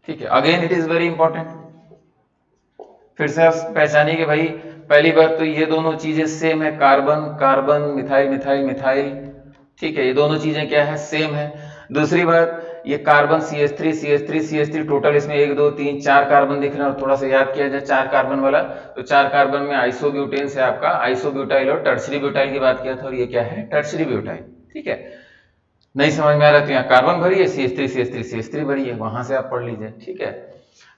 ठीक है, again it is very important, फिर से आप पहचानिए कि भाई पहली बात तो ये दोनों चीजें सेम है, carbon carbon methyl methyl methyl. ठीक है, ये दोनों चीजें क्या है सेम है। दूसरी बात ये carbon CH3 CH3 CH3 total इसमें 1 2 3 4 कार्बन दिख रहे हैं, और थोड़ा सा याद किया जाए 4 कार्बन वाला, तो 4 कार्बन में आइसोब्यूटेन से आपका आइसोब्यूटाइल और टर्शरी ब्यूटाइल की बात किया था, और ये क्या है टर्शरी ब्यूटाइल। ठीक है, नहीं समझ में आ रहा तो यहाँ कार्बन भरी है, CH3 CH3 CH3 भरी है, वहां से आप पढ़ लीजिए। ठीक है,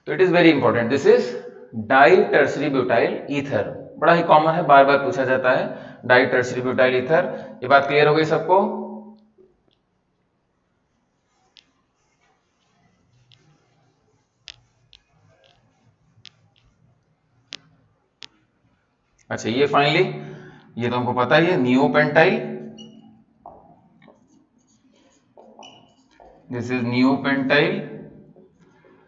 तो it is very important, this is di tertiary butyl ether, बड़ा ही कॉमन है, बार बार पूछा जाता है डाई टर्शरी ब्यूटाइल ईथर। ये बात क्लियर हो गई सबको। अच्छा ये फाइनली ये तो हमको पता ही है नियोपेंटाइल, दिस इज नियोपेंटाइल,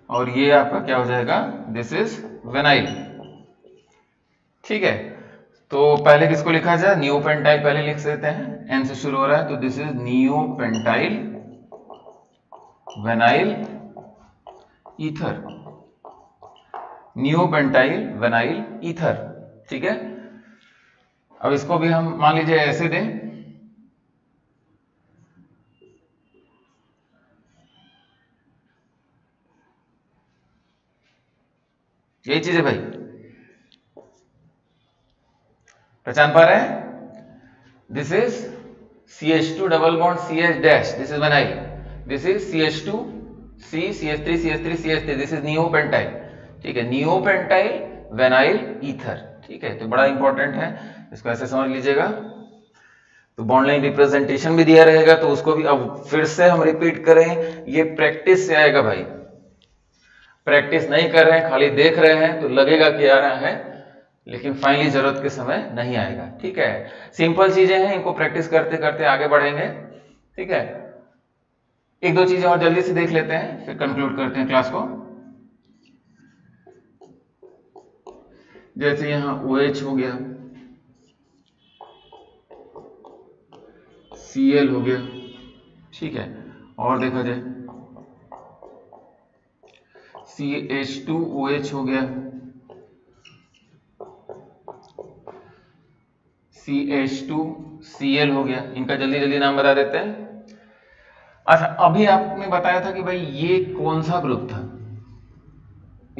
और ये आपका क्या हो जाएगा दिस इज वेनाइल। ठीक है, तो पहले किसको लिखा जाए नियोपेंटाइल पहले लिख देते हैं, एन से शुरू हो रहा है, तो this is neopentyl vinyl ether, neopentyl vinyl ether. ठीक है, अब इसको भी हम मान लीजिए ऐसे दें, यही चीज है भाई, पहचान पा रहे हैं, this is CH2 double bond CH dash, this is vinyl, this is CH2 C CH3 CH3 CH3, this is neopentyl. ठीक है, नियोपेंटाइल वेनाइल ईथर। ठीक है, तो बड़ा इंपॉर्टेंट है, इसको ऐसे समझ लीजिएगा। तो बॉन्ड लाइन रिप्रेजेंटेशन भी दिया रहेगा, तो उसको भी अब फिर से हम रिपीट करें, ये प्रैक्टिस से आएगा भाई, प्रैक्टिस नहीं कर रहे हैं खाली देख रहे हैं तो लगेगा कि आ रहा है, लेकिन फाइनली जरूरत के समय नहीं आएगा। ठीक है, सिंपल चीजें हैं, इनको प्रैक्टिस करते करते आगे बढ़ेंगे। ठीक है, एक दो चीजें और जल्दी से देख लेते हैं फिर कंक्लूड करते हैं क्लास को। जैसे यहां OH हो गया, Cl हो गया। ठीक है, और देखा जाए CH2OH हो गया, CH2Cl हो गया। इनका जल्दी जल्दी नाम बता देते हैं। अच्छा, अभी आपने बताया था कि भाई ये कौन सा ग्रुप था,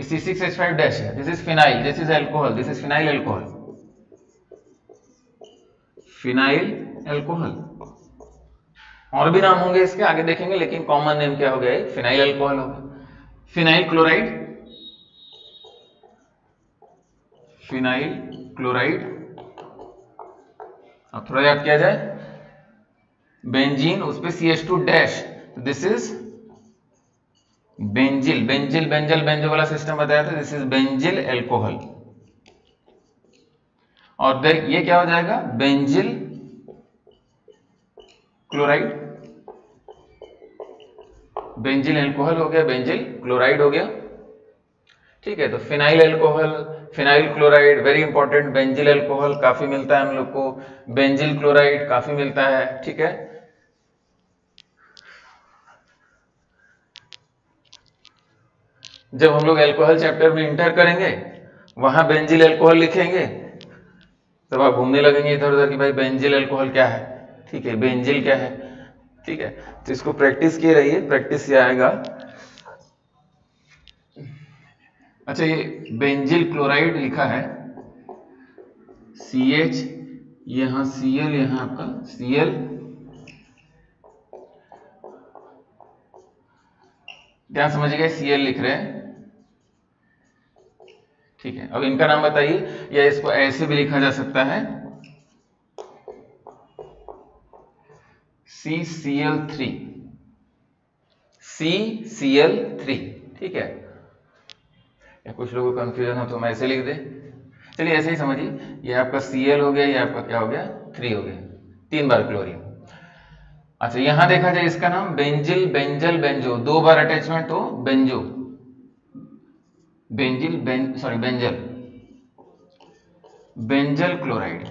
C6H5 डैश है, this is phenyl, this is alcohol, this is phenyl alcohol, phenyl alcohol. और भी नाम होंगे इसके, आगे देखेंगे, लेकिन कॉमन नेम क्या हो गया, फिनाइल एल्कोहल हो गया। Phenyl chloride, phenyl chloride. अब थोड़ा याद किया जाए, बेंजीन, उस पे CH2 dash, this is benzyl, benzyl benzal benzo वाला सिस्टम बताया था, दिस इज बेंजिल एल्कोहल। और देख ये क्या हो जाएगा, बेंजिल क्लोराइड, बेंजिल एल्कोहल हो गया, बेंजिल क्लोराइड हो गया। ठीक है, तो phenyl alcohol, phenyl chloride very important, benzyl alcohol काफी मिलता है हम लोग को, बेंजिल क्लोराइड काफी मिलता है। ठीक है, जब हम लोग एल्कोहल चैप्टर में इंटर करेंगे, वहां बेंजिल एल्कोहल लिखेंगे, तब आप घूमने लगेंगे इधर उधर कि भाई बेंजिल एल्कोहल क्या है। ठीक है, बेंजिल क्या है। ठीक है, तो इसको प्रैक्टिस किए रहिए, प्रैक्टिस से आएगा। अच्छा, ये बेंजिल क्लोराइड लिखा है, CH, यहां Cl, यहां आपका Cl, ध्यान समझिएगा, Cl लिख रहे हैं। ठीक है, अब इनका नाम बताइए, या इसको ऐसे भी लिखा जा सकता है, CCl3, CCl3। ठीक है, या कुछ लोगों को कंफ्यूजन हो तो मैं ऐसे लिख दे, चलिए ऐसे ही समझिए, ये आपका Cl हो गया, ये आपका क्या हो गया, 3 हो गया, 3 बार क्लोरीन। अच्छा, यहां देखा जाए इसका नाम बेंजिल बेंजल बेंजो, 2 बार अटैचमेंट तो benzo, benzyl sorry benzal, benzal chloride,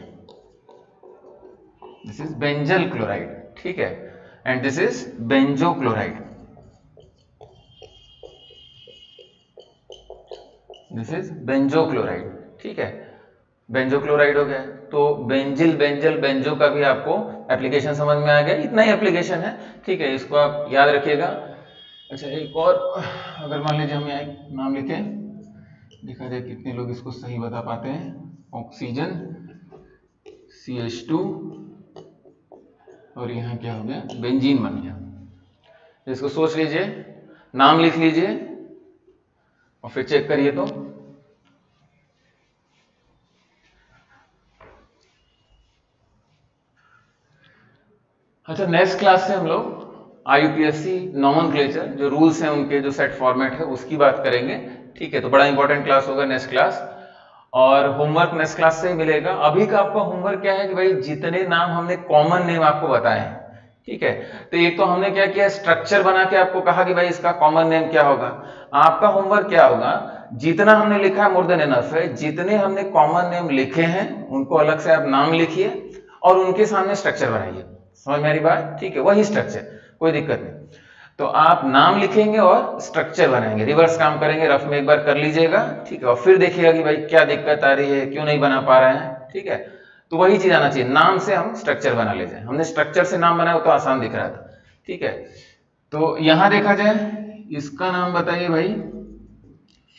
this is benzal chloride. ठीक है, and this is benzo chloride, this is benzo chloride. ठीक है, बेंजो क्लोराइड हो गया। तो बेंजिल बेंजल बेंजो का भी आपको एप्लीकेशन समझ में आ गया, इतना ही एप्लीकेशन है। ठीक है, इसको आप याद रखिएगा। अच्छा, एक और, अगर मान लीजिए हम यहाँ एक नाम लिखें, देखा जाए कितने लोग इसको सही बता पाते हैं, ऑक्सीजन, CH2, और यहाँ क्या हो गया, बेंजीन बन गया। इसको सोच लीजिए, नाम लिख लीजिए और फिर चेक करिए। तो अच्छा, नेक्स्ट क्लास से हम लोग IUPAC नॉमेनक्लेचर, जो रूल्स हैं उनके, जो सेट फॉर्मेट है, उसकी बात करेंगे। ठीक है, तो बड़ा इंपॉर्टेंट क्लास होगा नेक्स्ट क्लास, और होमवर्क नेक्स्ट क्लास से ही मिलेगा। अभी का आपका होमवर्क क्या है कि भाई जितने नाम हमने कॉमन नेम आपको बताए हैं, ठीक है, तो एक तो हमने क्या किया, स्ट्रक्चर बना के आपको कहा कि भाई इसका कॉमन नेम क्या होगा। आपका होमवर्क क्या होगा, जितना हमने लिखा है मोर देन इनफ है, जितने हमने कॉमन नेम लिखे हैं उनको अलग से आप नाम लिखिए और उनके सामने स्ट्रक्चर बनाइए। समझ मेरी बात? ठीक है, वही स्ट्रक्चर, कोई दिक्कत नहीं। तो आप नाम लिखेंगे और स्ट्रक्चर बनाएंगे, रिवर्स काम करेंगे, रफ में एक बार कर लीजिएगा। ठीक है, और फिर देखिएगा कि भाई क्या दिक्कत आ रही है, क्यों नहीं बना पा रहे हैं। ठीक है, तो वही चीज आना चाहिए, नाम से हम स्ट्रक्चर बना ले जाए। हमने स्ट्रक्चर से नाम बनाया तो आसान दिख रहा था। ठीक है, तो यहां देखा जाए, इसका नाम बताइए भाई,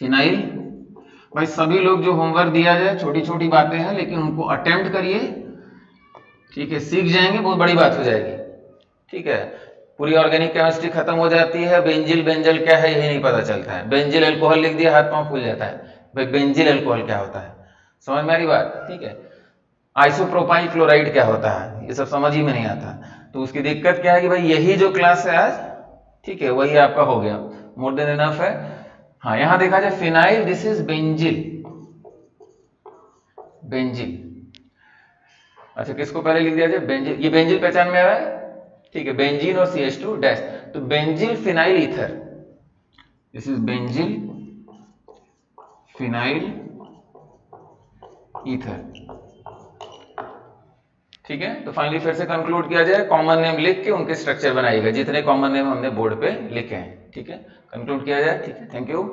फिनाइल। भाई सभी लोग जो होमवर्क दिया जाए, छोटी छोटी बातें हैं लेकिन उनको अटेम्प्ट करिए। ठीक है, सीख जाएंगे, बहुत बड़ी बात हो जाएगी। ठीक है, पूरी ऑर्गेनिक केमिस्ट्री खत्म हो जाती है, बेंजिल बेंजल क्या है यही नहीं पता चलता है। बेंजिल अल्कोहल लिख दिया, हाथ पांव फूल जाता है, भाई बेंजिल अल्कोहल क्या होता है, समझ में आ रही बात? ठीक है, आइसोप्रोपाइल क्लोराइड क्या होता है, ये सब समझ ही में नहीं आता। तो उसकी दिक्कत क्या है कि भाई यही जो क्लास है आज, ठीक है, वही आपका हो गया, मोर देन इनफ है। हाँ, यहां देखा जाए phenyl, this is benzyl, benzyl. अच्छा, किसको पहले लिख दिया जाए, बेंजिल, ये बेंजिल पहचान में आ रहा है? ठीक है, बेंजीन और CH2 डैश, तो benzyl phenyl ether, this is benzyl phenyl ether. ठीक है, तो फाइनली फिर से कंक्लूड किया जाए, कॉमन नेम लिख के उनके स्ट्रक्चर बनाइएगा, जितने कॉमन नेम हमने बोर्ड पे लिखे हैं। ठीक है, कंक्लूड किया जाए। ठीक है, थैंक यू।